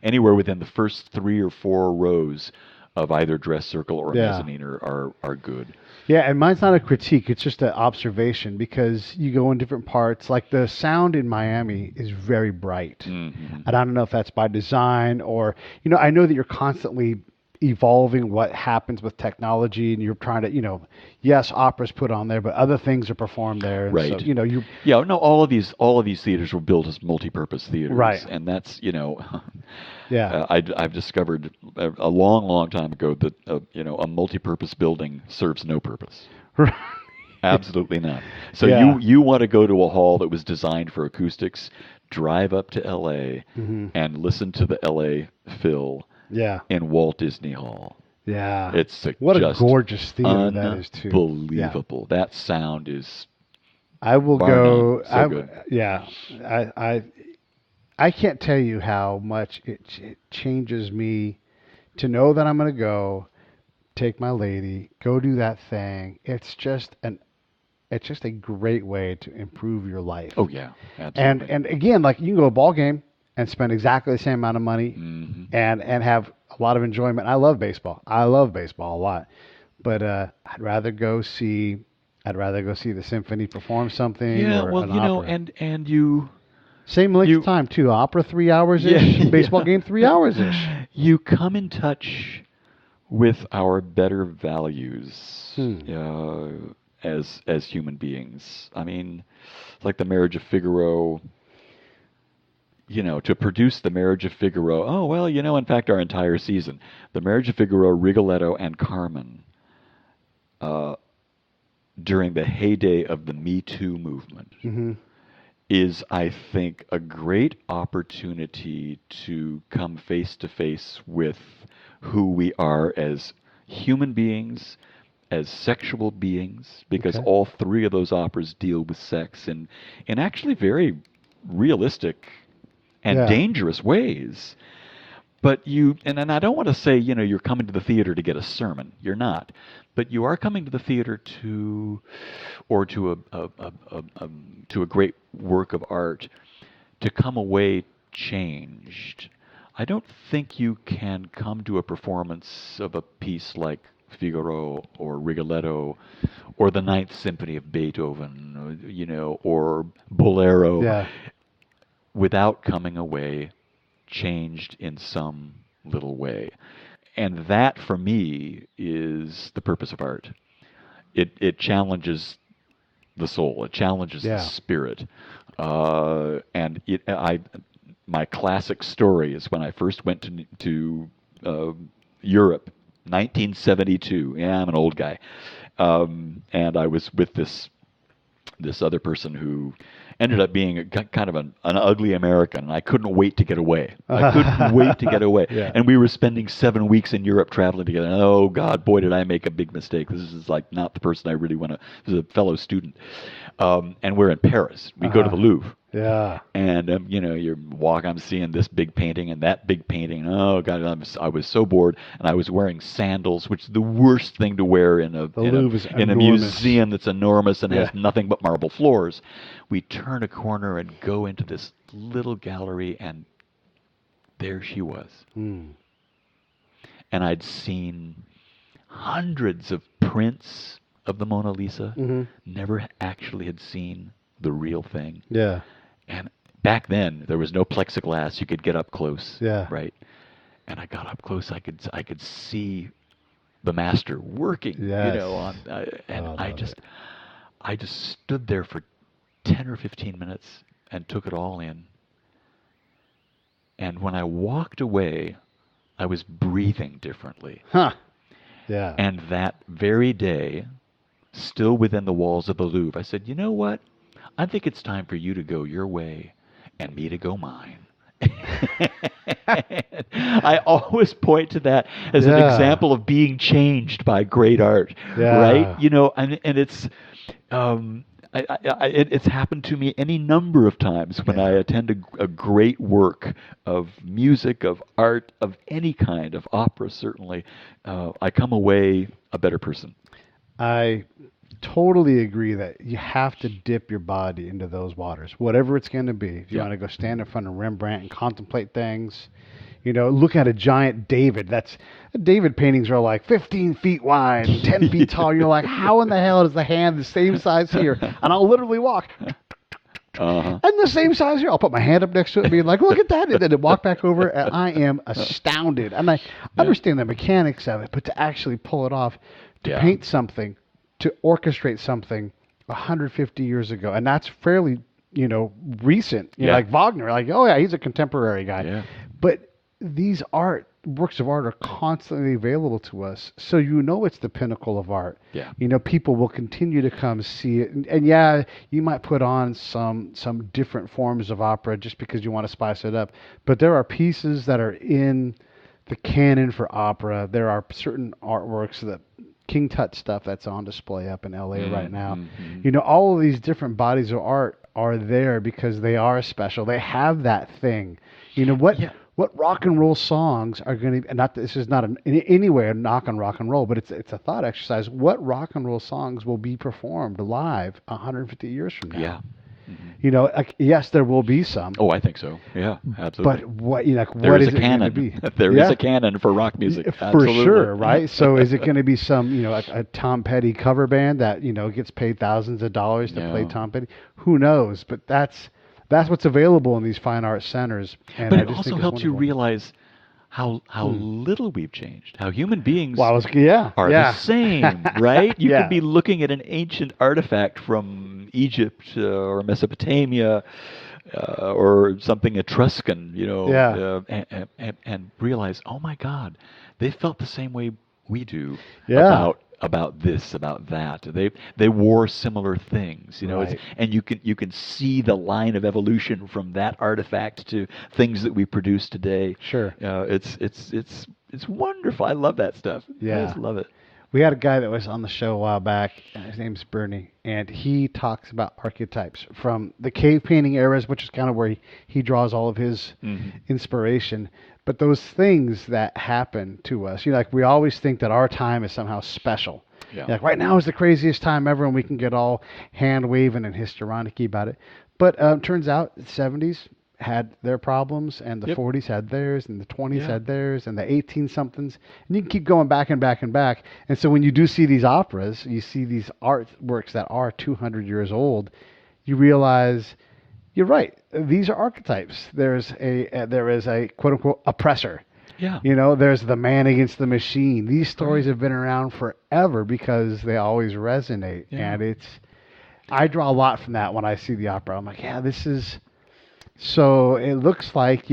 M: Anywhere within the first 3 or 4 rows of either dress circle or mezzanine are good.
O: Yeah, and mine's not a critique. It's just an observation because you go in different parts. Like the sound in Miami is very bright. And I don't know if that's by design or, I know that you're constantly evolving what happens with technology and you're trying to, yes, opera's put on there, but other things are performed there. And
M: right.
O: So,
M: all of these theaters were built as multi-purpose theaters.
O: Right.
M: And that's,
O: yeah.
M: I've discovered a long, long time ago that a multi-purpose building serves no purpose. Absolutely not. So you want to go to a hall that was designed for acoustics, drive up to L.A. and listen to the L.A. Phil in Walt Disney Hall.
O: Yeah.
M: It's
O: a gorgeous theater that is too.
M: Unbelievable. Yeah. That sound is
O: I will go.
M: So good.
O: Yeah. I can't tell you how much it changes me to know that I'm going to go take my lady, go do that thing. It's just a great way to improve your life.
M: Oh yeah, absolutely.
O: And again, like you can go to a ball game and spend exactly the same amount of money and have a lot of enjoyment. I love baseball. I love baseball a lot. But I'd rather go see the symphony perform something
M: yeah,
O: or
M: well,
O: an
M: you know,
O: opera.
M: and you
O: Same length of time too. Opera 3 hours ish.
M: Yeah,
O: Baseball game 3 hours ish.
M: you come in touch with our better values as human beings. I mean, like the Marriage of Figaro. You know, to produce the Marriage of Figaro. Oh well, you know, in fact, our entire season, the Marriage of Figaro, Rigoletto, and Carmen. During the heyday of the Me Too movement, is, I think, a great opportunity to come face to face with who we are as human beings, as sexual beings, because all three of those operas deal with sex in actually very realistic and dangerous ways. But and I don't want to say, you know, you're coming to the theater to get a sermon. You're not. But you are coming to the theater to a great work of art, to come away changed. I don't think you can come to a performance of a piece like Figaro or Rigoletto or the Ninth Symphony of Beethoven, you know, or Bolero without coming away changed in some little way. And that, for me, is the purpose of art. It challenges the soul. It challenges the spirit. And my classic story is when I first went to Europe, 1972. Yeah, I'm an old guy. And I was with this other person who ended up being kind of an ugly American, and I couldn't wait to get away. And we were spending 7 weeks in Europe traveling together. And oh, God, boy, did I make a big mistake. This is like not the person I really want to. This is a fellow student. And we're in Paris. We go to the Louvre.
O: Yeah.
M: And, you know, I'm seeing this big painting and that big painting. Oh, God, I was so bored. And I was wearing sandals, which is the worst thing to wear in a museum that's enormous and has nothing but marble floors. We turn a corner and go into this little gallery, and there she was. And I'd seen hundreds of prints of the Mona Lisa, never actually had seen the real thing.
O: Yeah.
M: And back then, there was no plexiglass. You could get up close.
O: Yeah.
M: Right. And I got up close. I could see the master working.
O: Yes.
M: You know. I just stood there for 10 or 15 minutes and took it all in. And when I walked away, I was breathing differently.
O: Huh. Yeah.
M: And that very day, still within the walls of the Louvre, I said, you know what? I think it's time for you to go your way and me to go mine. I always point to that as an example of being changed by great art, right? You know, and it's it's happened to me any number of times when I attend a great work of music, of art, of any kind, of opera certainly. I come away a better person.
O: I totally agree that you have to dip your body into those waters, whatever it's going to be. If you want to go stand in front of Rembrandt and contemplate things, you know, look at a giant David. David paintings are like 15 feet wide, 10 feet tall. You're like, how in the hell is the hand the same size here? And I'll literally walk. And the same size here. I'll put my hand up next to it and be like, look at that. And then walk back over, and I am astounded. And I understand the mechanics of it, but to actually pull it off, to paint something, to orchestrate something 150 years ago, and that's fairly, you know, recent. You know, like Wagner, like, oh yeah, he's a contemporary guy. Yeah. But these works of art are constantly available to us, so you know it's the pinnacle of art. Yeah. You know, people will continue to come see it, and you might put on some different forms of opera just because you want to spice it up. But there are pieces that are in the canon for opera. There are certain artworks that King Tut stuff that's on display up in LA right now. You know, all of these different bodies of art are there because they are special. They have that thing. You know, what what rock and roll songs are going to, not this is not in any way a knock on rock and roll, but it's a thought exercise. What rock and roll songs will be performed live 150 years from now?
M: Yeah.
O: Like, yes, there will be some.
M: Oh, I think so. Yeah, absolutely.
O: But what like
M: There
O: what
M: is
O: is
M: a
O: it going to
M: canon.
O: be?
M: There is a canon for rock music.
O: For
M: Absolutely.
O: sure, right? So is it going to be some, like a Tom Petty cover band that, gets paid thousands of dollars to play Tom Petty? Who knows? But that's what's available in these fine arts centers. And
M: But
O: I
M: it
O: just
M: also
O: think it's
M: helps you
O: wonderful.
M: realize how little we've changed, how human beings
O: Well,
M: are the same, right? You
O: Yeah.
M: could be looking at an ancient artifact from Egypt or Mesopotamia or something Etruscan, and realize, oh my God, they felt the same way we do about this, about that. They wore similar things,
O: Right.
M: and you can see the line of evolution from that artifact to things that we produce today.
O: Sure.
M: It's wonderful. I love that stuff.
O: Yeah.
M: I just love it.
O: We had a guy that was on the show a while back. His name's Bernie, and he talks about archetypes from the cave painting eras, which is kind of where he draws all of his inspiration. But those things that happen to us, like we always think that our time is somehow special.
M: Yeah.
O: Like right now is the craziest time ever, and we can get all hand waving and histrionic about it. But turns out the 70s had their problems, and the 40s had theirs, and the 20s had theirs, and the 18-somethings, and you can keep going back and back and back. And so when you do see these operas, you see these artworks that are 200 years old, you realize you're right. These are archetypes. There is a quote unquote oppressor.
M: Yeah.
O: There's the man against the machine. These stories have been around forever because they always resonate, and I draw a lot from that when I see the opera. I'm like, yeah, this is. So it looks like,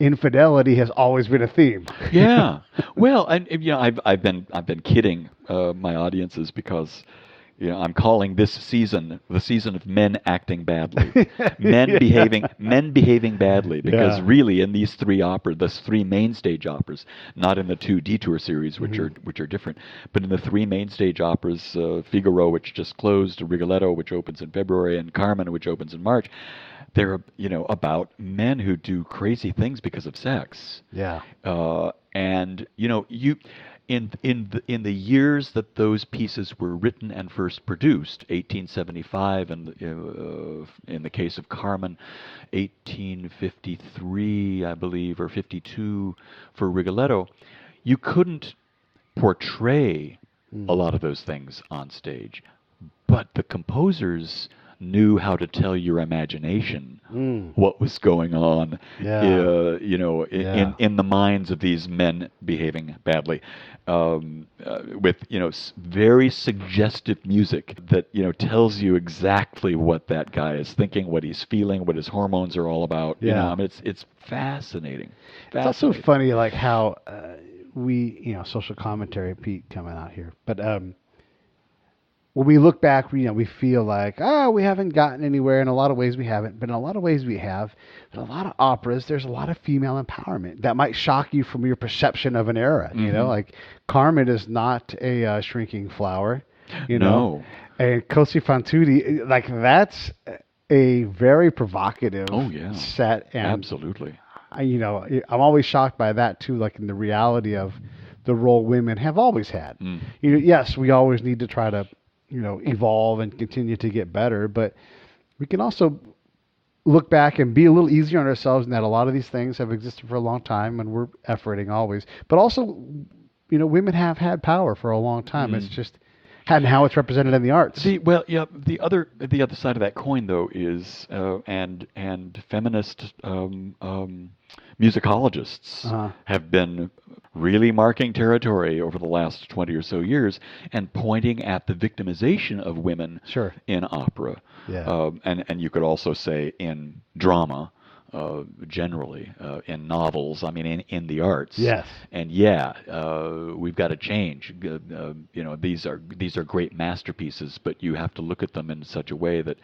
O: infidelity has always been a theme.
M: Yeah. Well, and I've been kidding my audiences because I'm calling this season the season of men acting badly, men behaving badly, because really in these three main stage operas, not in the two detour series which are different, but in the three main stage operas, Figaro, which just closed, Rigoletto, which opens in February, and Carmen, which opens in March. They're about men who do crazy things because of sex.
O: Yeah.
M: And you in the years that those pieces were written and first produced, 1875, and in the case of Carmen, 1853, I believe, or 52 for Rigoletto, you couldn't portray a lot of those things on stage, but the composers knew how to tell your imagination what was going on, in the minds of these men behaving badly, with very suggestive music that tells you exactly what that guy is thinking, what he's feeling, what his hormones are all about. It's fascinating.
O: It's also funny, like how we social commentary, Pete coming out here, but when we look back, we feel like, we haven't gotten anywhere. In a lot of ways, we haven't. But in a lot of ways, we have. In a lot of operas, there's a lot of female empowerment that might shock you from your perception of an era. Like Carmen is not a shrinking flower.
M: No.
O: And Cosi fan tutte, like that's a very provocative set. And
M: absolutely.
O: I'm always shocked by that too. Like in the reality of the role women have always had. Yes, we always need to try to evolve and continue to get better, but we can also look back and be a little easier on ourselves in that a lot of these things have existed for a long time and we're efforting always. But also, women have had power for a long time. It's just hadn't how it's represented in the arts.
M: The other side of that coin though is and feminist musicologists have been really marking territory over the last 20 or so years and pointing at the victimization of women in opera.
O: Yeah.
M: And you could also say in drama, generally, in novels, in the arts.
O: Yes.
M: And we've got to change. These are great masterpieces, but you have to look at them in such a way that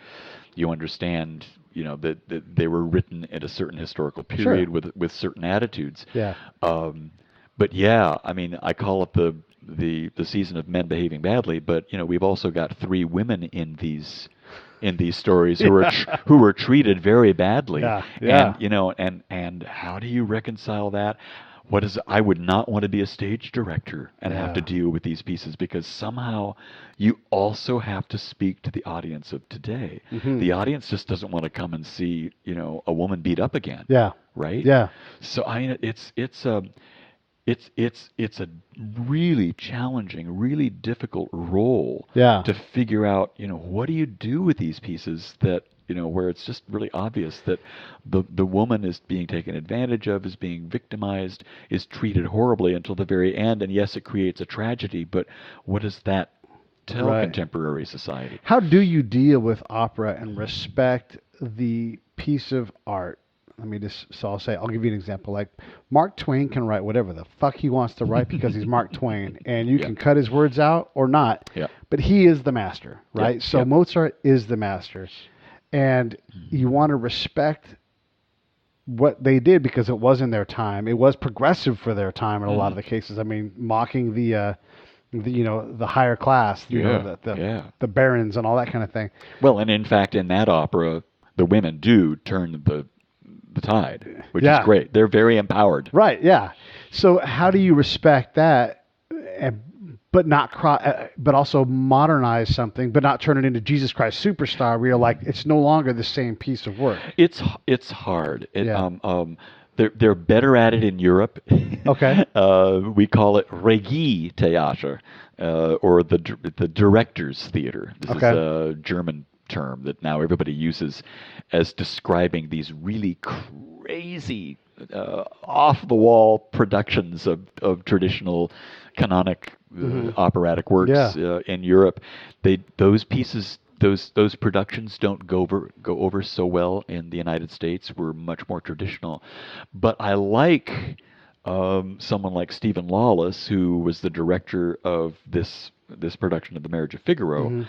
M: you understand that they were written at a certain historical period with certain attitudes.
O: Yeah.
M: But I call it the season of men behaving badly, but we've also got three women in these in these stories who were treated very badly.
O: Yeah.
M: And and how do you reconcile that? I would not want to be a stage director and have to deal with these pieces, because somehow you also have to speak to the audience of today.
O: Mm-hmm.
M: The audience just doesn't want to come and see, a woman beat up again.
O: Yeah.
M: Right?
O: Yeah.
M: So it's a really challenging, really difficult role to figure out, what do you do with these pieces that, where it's just really obvious that the woman is being taken advantage of, is being victimized, is treated horribly until the very end. And yes, it creates a tragedy, but what does that tell contemporary society?
O: How do you deal with opera and respect the piece of art? I'll give you an example. Like, Mark Twain can write whatever the fuck he wants to write because he's Mark Twain, and you can cut his words out or not, but he is the master, right? So Mozart is the master, and you want to respect what they did because it was in their time. It was progressive for their time in a lot of the cases. I mean, mocking the higher class, the barons and all that kind of thing.
M: Well, and in fact, in that opera, the women do turn the tide, which is great. They're very empowered.
O: Right. Yeah. So how do you respect that, but not but also modernize something, but not turn it into Jesus Christ Superstar, where you're like, it's no longer the same piece of work?
M: It's hard. They're better at it in Europe.
O: Okay.
M: We call it Regie Theater, or the director's theater. This is a German term that now everybody uses as describing these really crazy, off-the-wall productions of traditional canonic operatic works in Europe. Those pieces, those productions don't go over so well in the United States. We're much more traditional. But I like someone like Stephen Lawless, who was the director of this production of The Marriage of Figaro.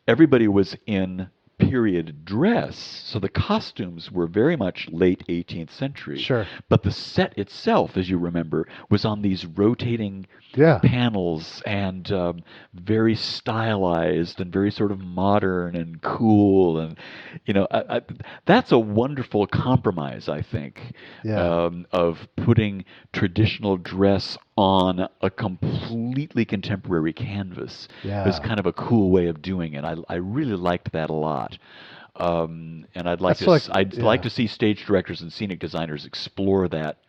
M: Everybody was in period dress, so the costumes were very much late 18th century.
O: Sure.
M: But the set itself, as you remember, was on these rotating panels and very stylized and very sort of modern and cool. And, that's a wonderful compromise, I think, of putting traditional dress on a completely contemporary canvas. It's kind of a cool way of doing it. I really liked that a lot. And I'd like to see stage directors and scenic designers explore that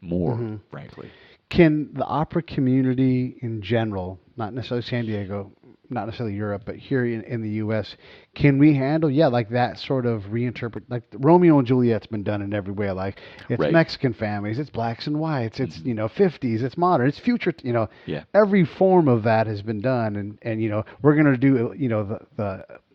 M: more, frankly.
O: Can the opera community in general, not necessarily San Diego, not necessarily Europe, but here in the U.S., can we handle, like that sort of reinterpret, like Romeo and Juliet's been done in every way, like it's Mexican families, it's blacks and whites, it's, 50s, it's modern, it's future, every form of that has been done. And we're going to do,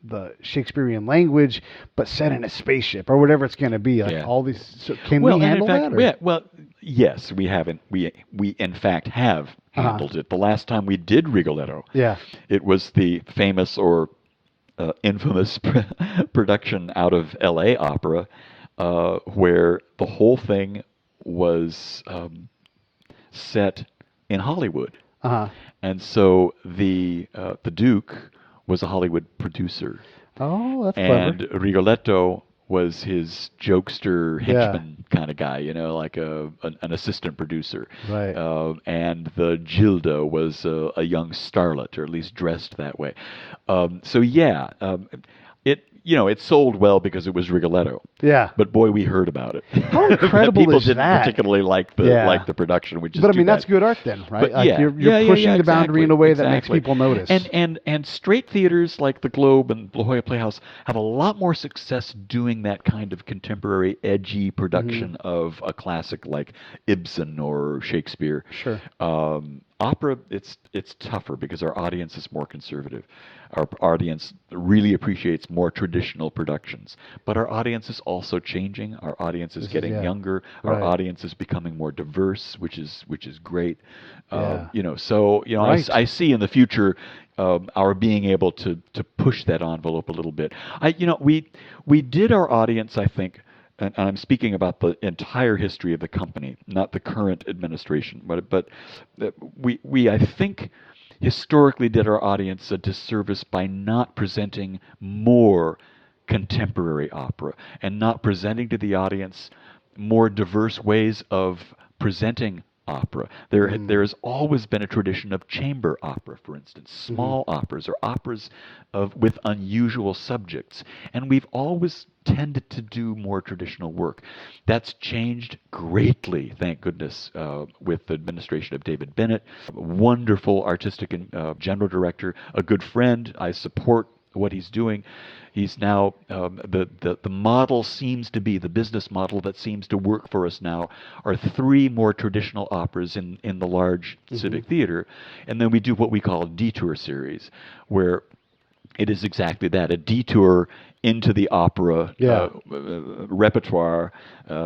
O: the Shakespearean language, but set in a spaceship or whatever it's going to be. Like all these, so can we handle that?
M: Yes, we haven't. We in fact have handled it. The last time we did Rigoletto, it was the famous or infamous production out of L.A. Opera, where the whole thing was set in Hollywood, and so the Duke was a Hollywood producer.
O: Oh, that's
M: and
O: clever.
M: Rigoletto was his jokester henchman kind of guy, like an assistant producer.
O: Right.
M: And the Gilda was a young starlet, or at least dressed that way. It sold well because it was Rigoletto.
O: Yeah.
M: But boy, we heard about it.
O: How incredible
M: People
O: is
M: didn't
O: that?
M: particularly like the production, which is
O: But I
M: too
O: mean,
M: bad.
O: that's good art then, right?
M: But
O: you're pushing the boundary in a way that makes people notice.
M: And straight theaters like the Globe and La Jolla Playhouse have a lot more success doing that kind of contemporary, edgy production of a classic like Ibsen or Shakespeare.
O: Sure.
M: Opera, it's tougher because our audience is more conservative. Our audience really appreciates more traditional productions, but our audience is also changing. Our audience is getting younger. Our audience is becoming more diverse, which is great. I see in the future our being able to push that envelope a little bit. We did our audience, I think. And I'm speaking about the entire history of the company, not the current administration. But we I think, historically did our audience a disservice by not presenting more contemporary opera and not presenting to the audience more diverse ways of presenting opera. There has always been a tradition of chamber opera, for instance, small operas or operas with unusual subjects, and we've always tended to do more traditional work. That's changed greatly, thank goodness, with the administration of David Bennett, wonderful artistic and general director, a good friend. I support what he's doing. He's now the model seems to be the business model that seems to work for us now are 3 more traditional operas in the large civic theater, and then we do what we call a detour series, where it is exactly that, a detour into the opera repertoire,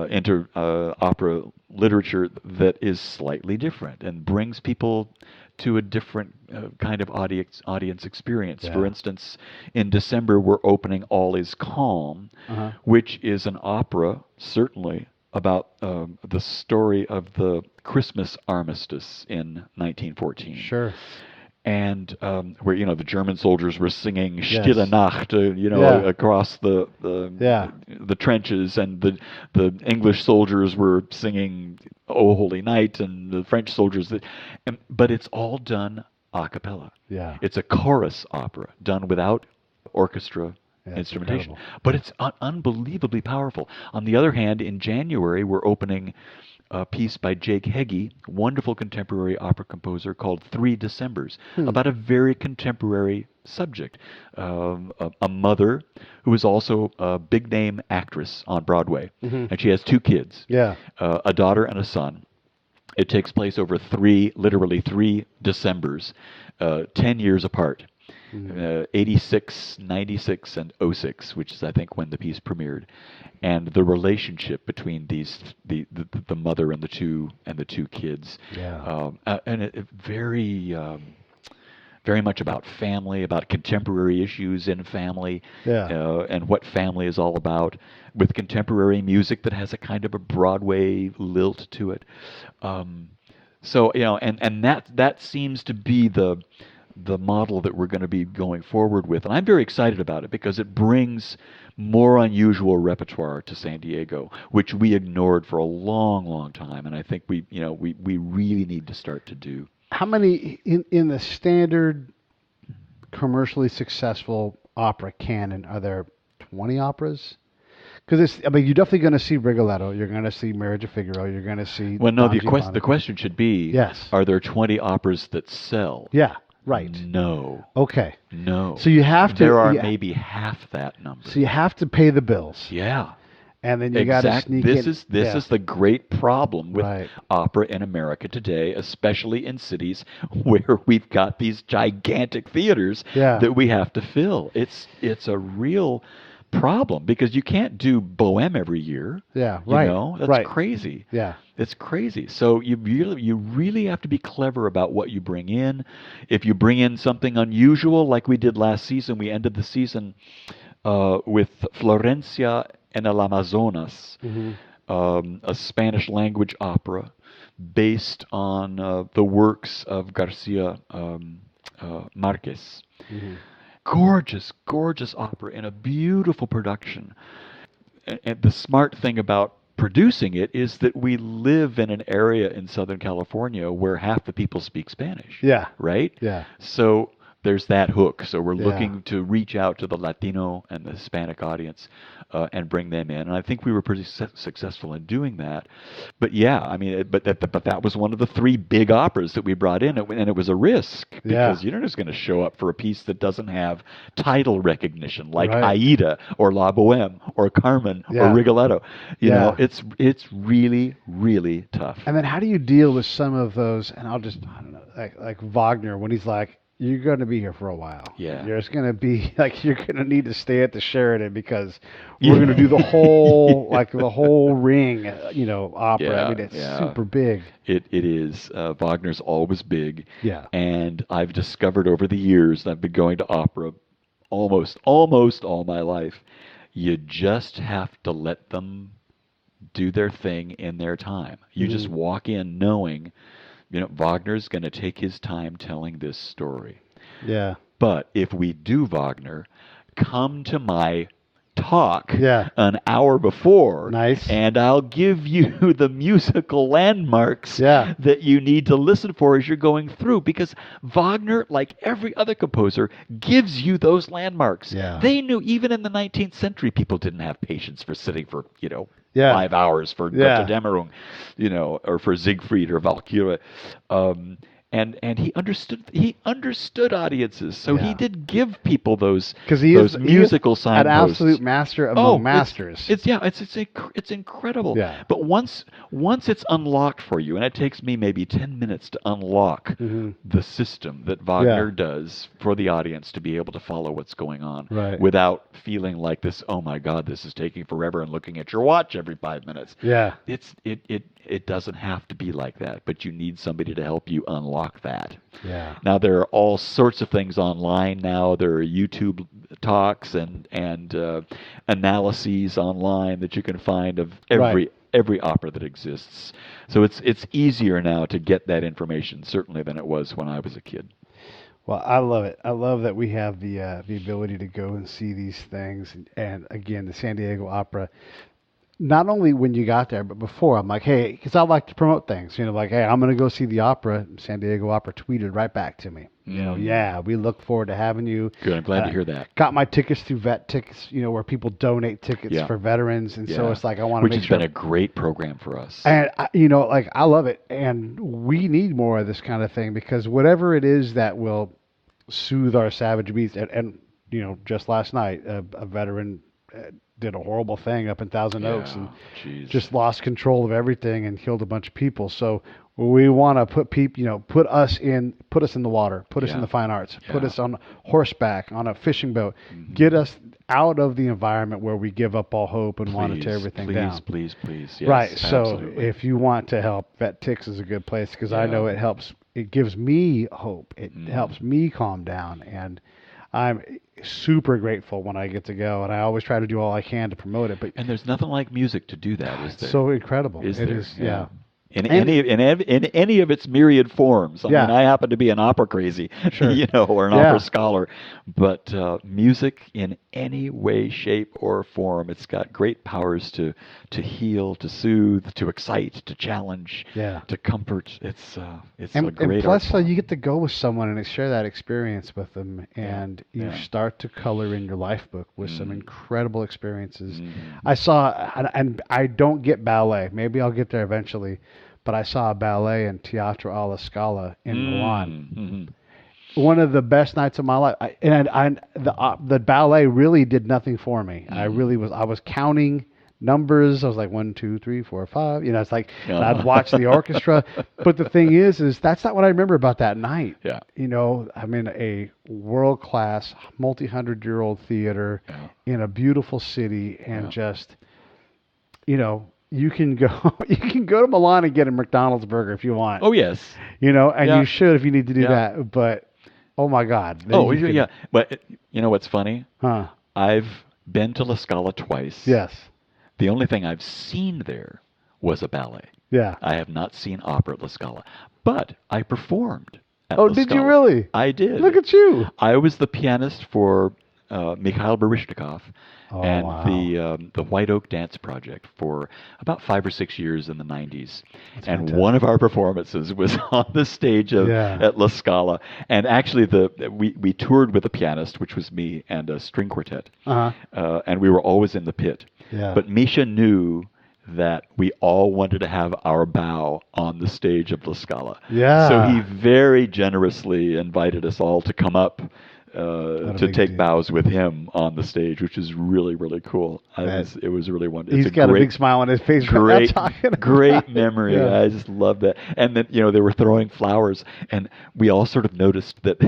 M: into opera literature that is slightly different and brings people to a different kind of audience experience. For instance, in December we're opening All Is Calm, which is an opera, certainly, about the story of the Christmas armistice in 1914.
O: Sure.
M: And where the German soldiers were singing Stille Nacht, across the trenches, and the English soldiers were singing O Holy Night, and the French soldiers. But it's all done a cappella. Yeah, it's a chorus opera done without orchestra instrumentation, but it's unbelievably powerful. On the other hand, in January we're opening a piece by Jake Heggie, wonderful contemporary opera composer, called 3 Decembers, about a very contemporary subject. A mother who is also a big-name actress on Broadway, and she has 2 kids, a daughter and a son. It takes place over literally 3 Decembers, 10 years apart. 86, 96, and 06, which is, I think, when the piece premiered, and the relationship between the mother and the two kids, and it very much about family, about contemporary issues in family, and what family is all about, with contemporary music that has a kind of a Broadway lilt to it. So and that seems to be the model that we're going to be going forward with, and I'm very excited about it because it brings more unusual repertoire to San Diego, which we ignored for a long, long time, and I think we really need to start to do.
O: How many in the standard commercially successful opera canon are there? 20 operas? Because you're definitely going to see Rigoletto, you're going to see Marriage of Figaro, you're going to see.
M: Well, no, the question should be: are there 20 operas that sell?
O: Yeah. Right.
M: No.
O: Okay.
M: No.
O: So you have to.
M: There are maybe half that number.
O: So you have to pay the bills.
M: Yeah.
O: And then you got to sneak in.
M: This is the great problem with opera in America today, especially in cities where we've got these gigantic theaters that we have to fill. It's a real problem because you can't do Bohème every year.
O: Yeah, right.
M: That's crazy.
O: Yeah.
M: It's crazy. So you really have to be clever about what you bring in. If you bring in something unusual, like we did last season, we ended the season with Florencia en el Amazonas, a Spanish language opera based on the works of Garcia Marquez. Gorgeous, gorgeous opera in a beautiful production. And the smart thing about producing it is that we live in an area in Southern California where half the people speak Spanish. Yeah. Right? Yeah. So there's that hook. So we're looking to reach out to the Latino and the Hispanic audience and bring them in. And I think we were pretty successful in doing that. But but that was one of the 3 big operas that we brought in, and it was a risk because you're not just going to show up for a piece that doesn't have title recognition, like Aida or La Bohème or Carmen or Rigoletto. You know, it's really, really tough.
O: And then how do you deal with some of those? And I don't know, like Wagner, when he's like, you're going to be here for a while. Yeah. There's going to be, you're going to need to stay at the Sheraton because we're going to do the whole, the whole Ring, opera.
M: Yeah,
O: I mean, it's super big.
M: It is. Wagner's always big. Yeah. And I've discovered over the years, and I've been going to opera almost all my life, you just have to let them do their thing in their time. You just walk in knowing Wagner's going to take his time telling this story. Yeah. But if we do Wagner, come to my talk
O: Yeah.
M: an hour before.
O: Nice.
M: And I'll give you the musical landmarks
O: Yeah.
M: that you need to listen for as you're going through, because Wagner, like every other composer, gives you those landmarks.
O: Yeah.
M: They knew even in the 19th century people didn't have patience for sitting for,
O: Yeah.
M: 5 hours for
O: Yeah.
M: Götterdämmerung, or for Siegfried or Valkyrie. And he understood audiences, so
O: Yeah.
M: he did give people those
O: Because
M: musical
O: an
M: signposts.
O: absolute master among masters.
M: It's incredible.
O: Yeah.
M: But once it's unlocked for you, and it takes me maybe 10 minutes to unlock the system that Wagner does for the audience to be able to follow what's going on,
O: Right.
M: without feeling like this. Oh my God, this is taking forever, and looking at your watch every 5 minutes.
O: Yeah.
M: It doesn't have to be like that, but you need somebody to help you unlock that.
O: Yeah.
M: Now there are all sorts of things online now. There are YouTube talks and analyses online that you can find of every opera that exists. So it's easier now to get that information, certainly, than it was when I was a kid.
O: Well, I love it. I love that we have the ability to go and see these things. And again, the San Diego Opera, not only when you got there, but before. I'm like, hey, because I like to promote things. Like, hey, I'm going to go see the opera. San Diego Opera tweeted right back to me. Yeah, we look forward to having you.
M: Good. I'm glad to hear that.
O: Got my tickets through Vet Tickets, where people donate tickets for veterans. And so it's like, I want to make sure.
M: Which has been a great program for us.
O: And, I love it. And we need more of this kind of thing, because whatever it is that will soothe our savage beasts. And just last night, a veteran did a horrible thing up in Thousand Oaks and just lost control of everything and killed a bunch of people. So we want to put people, put us in the water, put us in the fine arts, put us on horseback, on a fishing boat, get us out of the environment where we give up all hope and want to tear everything down.
M: Please. Yes,
O: right. So
M: absolutely.
O: if you want to help, Vet Tix is a good place, because I know it helps. It gives me hope. It helps me calm down, and I'm super grateful when I get to go, and I always try to do all I can to promote it.
M: And there's nothing like music to do that, is there?
O: It's so incredible.
M: Is
O: it
M: there?
O: is, yeah.
M: In any of its myriad forms. I mean, I happen to be an opera crazy, or an opera scholar, but music in any way, shape, or form, it's got great powers to heal, to soothe, to excite, to challenge, to comfort. It's a great
O: and plus,
M: art form.
O: you get to go with someone and share that experience with them, and you start to color in your life book with some incredible experiences. I saw, and I don't get ballet. Maybe I'll get there eventually. But I saw a ballet in Teatro alla Scala in Milan. One of the best nights of my life. The ballet really did nothing for me. I was counting numbers. I was like 1, 2, 3, 4, 5. It's like, and I'd watch the orchestra. But the thing is that's not what I remember about that night. Yeah. I'm in a world-class, multi-100-year-old theater in a beautiful city, and just, you can go to Milan and get a McDonald's burger if you want.
M: Oh, yes.
O: And you should if you need to do that. But, oh, my God.
M: But what's funny?
O: Huh.
M: I've been to La Scala twice.
O: Yes.
M: The only thing I've seen there was a ballet.
O: Yeah.
M: I have not seen opera at La Scala. But I performed at La
O: did
M: Scala.
O: you really?
M: I did.
O: Look at you.
M: I was the pianist for Mikhail Baryshnikov the White Oak Dance Project for about 5 or 6 years in the 90s.
O: That's
M: and
O: fantastic.
M: One of our performances was on the stage at La Scala. And actually, we toured with a pianist, which was me, and a string quartet. And we were always in the pit.
O: Yeah.
M: But Misha knew that we all wanted to have our bow on the stage of La Scala.
O: Yeah.
M: So he very generously invited us all to come up to take bows with him on the stage, which is really, really cool. It was really wonderful.
O: He's got a big smile on his face.
M: Great memory. I just love that. And then, they were throwing flowers, and we all sort of noticed that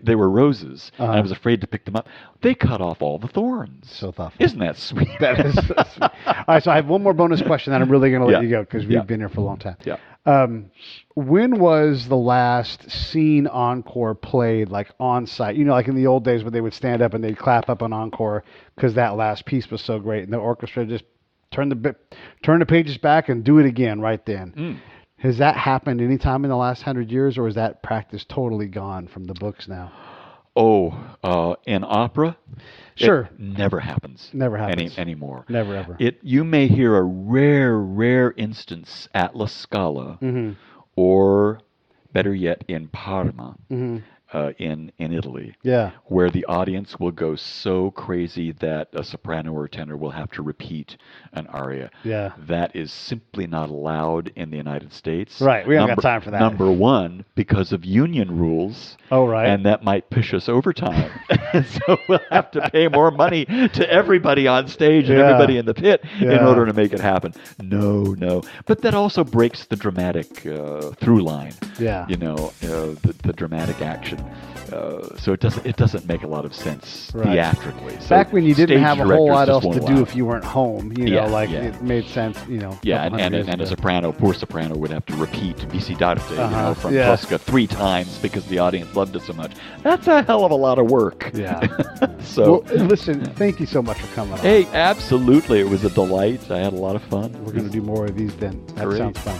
M: they were roses. And I was afraid to pick them up. They cut off all the thorns.
O: So thoughtful.
M: Isn't that sweet?
O: That is so sweet. All right, so I have one more bonus question, and I'm really going to let you go, because we've been here for a long time.
M: Yeah.
O: When was the last scene encore played, like on site? Like in the old days when they would stand up and they'd clap up an encore because that last piece was so great, and the orchestra just turn the pages back and do it again right then. Has that happened any time in the last 100 years, or is that practice totally gone from the books now?
M: In opera?
O: Sure.
M: It never happens.
O: Never happens.
M: Anymore.
O: Never ever.
M: You may hear a rare instance at La Scala, or better yet, in Parma, in Italy, where the audience will go so crazy that a soprano or tenor will have to repeat an aria.
O: Yeah.
M: That is simply not allowed in the United States.
O: Right. We haven't got time for that.
M: Number one, because of union rules.
O: Oh, right.
M: And that might push us overtime. And so we'll have to pay more money to everybody on stage and everybody in the pit in order to make it happen. No. But that also breaks the dramatic through line.
O: Yeah.
M: The dramatic action. So it doesn't make a lot of sense theatrically. So
O: back when you didn't have a whole lot else to do
M: it.
O: if you weren't home, it made sense,
M: Yeah, and a poor soprano would have to repeat Visidarte, from Tosca 3 times because the audience loved it so much. That's a hell of a lot of work.
O: Yeah.
M: So,
O: well, listen, thank you so much for coming on.
M: Hey, absolutely. It was a delight. I had a lot of fun.
O: We're going to do more of these then. That sounds fun.